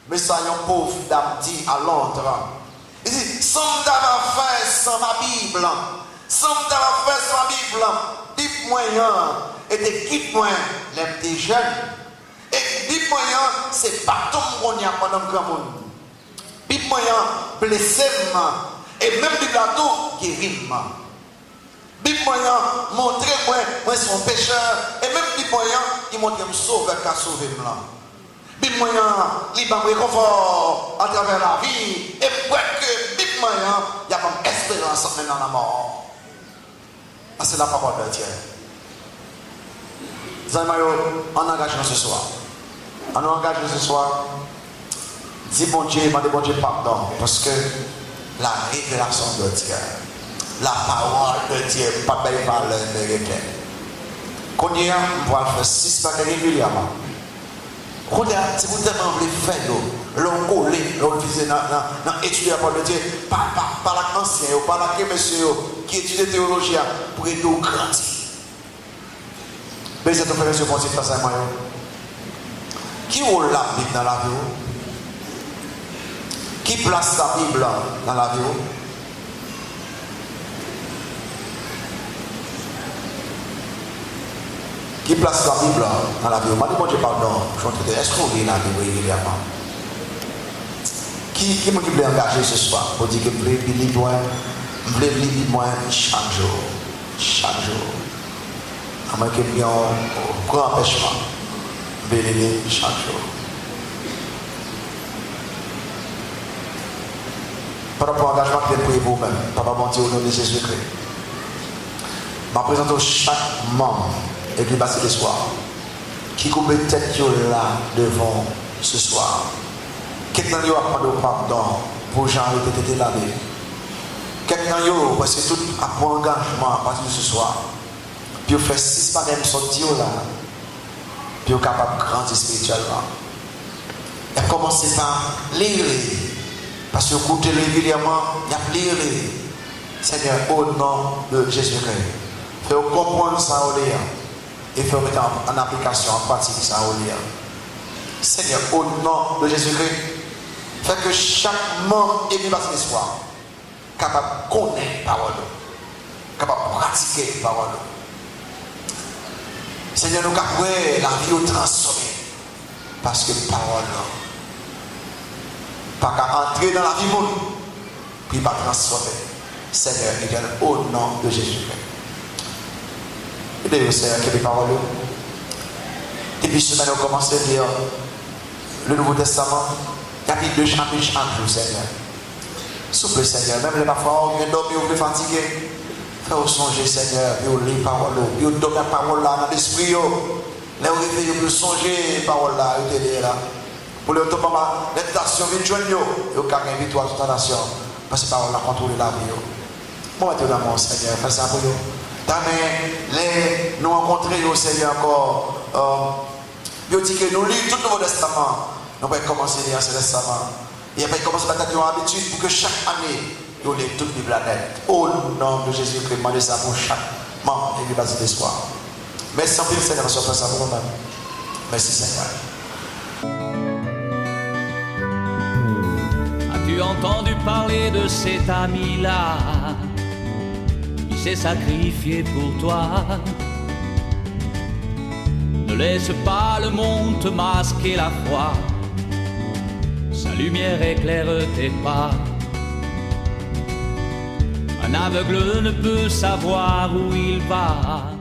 Speaker 2: Mais ça, il y a un pauvre dame dit à l'autre. Il dit, sans d'avoir fait sans ma Bible, sans d'avoir fait sans ma Bible, dites-moi, et dites-moi, les petits jeunes. Et dites-moi, c'est pas tout le monde qui a pendant le grand monde. Dites-moi, blessez et même du plateau, guéris-moi. Dites-moi, montrez-moi, moi, je suis pécheur. Et même dites-moi, il montre un sauveur qui a sauvé moi. Dites-moi, il m'a réconfort à travers la vie. Et que, dites-moi, il y a comme espérance même dans la mort. C'est la parole de Dieu. On engage ce soir. On engage ce soir. Dis bon Dieu, demandez bon Dieu pardon. Parce que la révélation de Dieu, la parole de Dieu, pas de valeur méritée. Quand on va faire 6 paquets régulièrement. Si vous tellement voulez faire, l'on coller, l'on viser dans étudier la parole de Dieu, par l'ancien, par la monsieur qui étudie la théologie, pour aider au grandir. Mais c'est un frère, monsieur, pensez face à moi. Qui roule la Bible dans la vie? Qui place la Bible dans la vie? Qui place la Bible dans la vie? Moi, bon Dieu, pardon. Est-ce qu'on lit la Bible régulièrement? Qui veut engager ce soir pour dire que vous voulez lire moi chaque jour? Chaque jour. À moins qu'il y ait un grand empêchement. Vous voulez lire chaque jour. Par rapport à l'engagement que vous priez pour vous-même, Papa mon Dieu, au nom de Jésus-Christ, je présente chaque membre et qui passe le soir, qui coupe tête là devant ce soir. Quelqu'un qui a pris pardon pour Jean qui était lavé. Quelqu'un qui a passé tout à point engagement à partir de ce soir. Puis il fait 6 par même sortir là. Puis il est capable de grandir spirituellement. Et commencez par lire. Parce que vous écoutez régulièrement, il y a lire. Seigneur, au nom de Jésus-Christ. Faites comprendre ça au lire. Et faites mettre en application, en pratique ça au lire. Seigneur, au nom de Jésus-Christ, faites que chaque membre est venu ce soir, capable de connaître la parole, capable de pratiquer la parole. Seigneur, nous avons la vie transformée. Parce que la parole, pas qu'à entrer dans la vie, puis pas transformer. Seigneur, éternel, au nom de Jésus-Christ. Et Seigneur, quelle parole. Depuis ce matin, on commence à lire le Nouveau Testament, chapitre 2, chapitre chaque jour, Seigneur. Souple, Seigneur, même les parfois, on vient dormir, on est fatigué. Fais-vous songer, Seigneur, et on lit la parole, et on donne la parole là dans l'esprit. Là, on réveille, on peut songer la parole là, et on là. Pour le temps, les nations viennent joindre, et on gagne victoire toute la nation. Parce que la parole a contrôlé la vie. Moi, tu as mon Seigneur, fais ça pour nous. Nous rencontrer au Seigneur encore. Je dis que nous lisons tout le Nouveau Testament. Nous pouvons commencer à lire ce testament. Et après, commencer à mettre une habitude pour que chaque année, nous lisons toute la planète. Au nom de Jésus-Christ, demandez ça pour chaque membre de l'église de soir. Merci, Seigneur, pour ça pour nous-mêmes. Merci, Seigneur.
Speaker 1: As-tu entendu parler de cet ami-là qui s'est sacrifié pour toi? Ne laisse pas le monde te masquer la foi. Sa lumière éclaire tes pas. Un aveugle ne peut savoir où il va.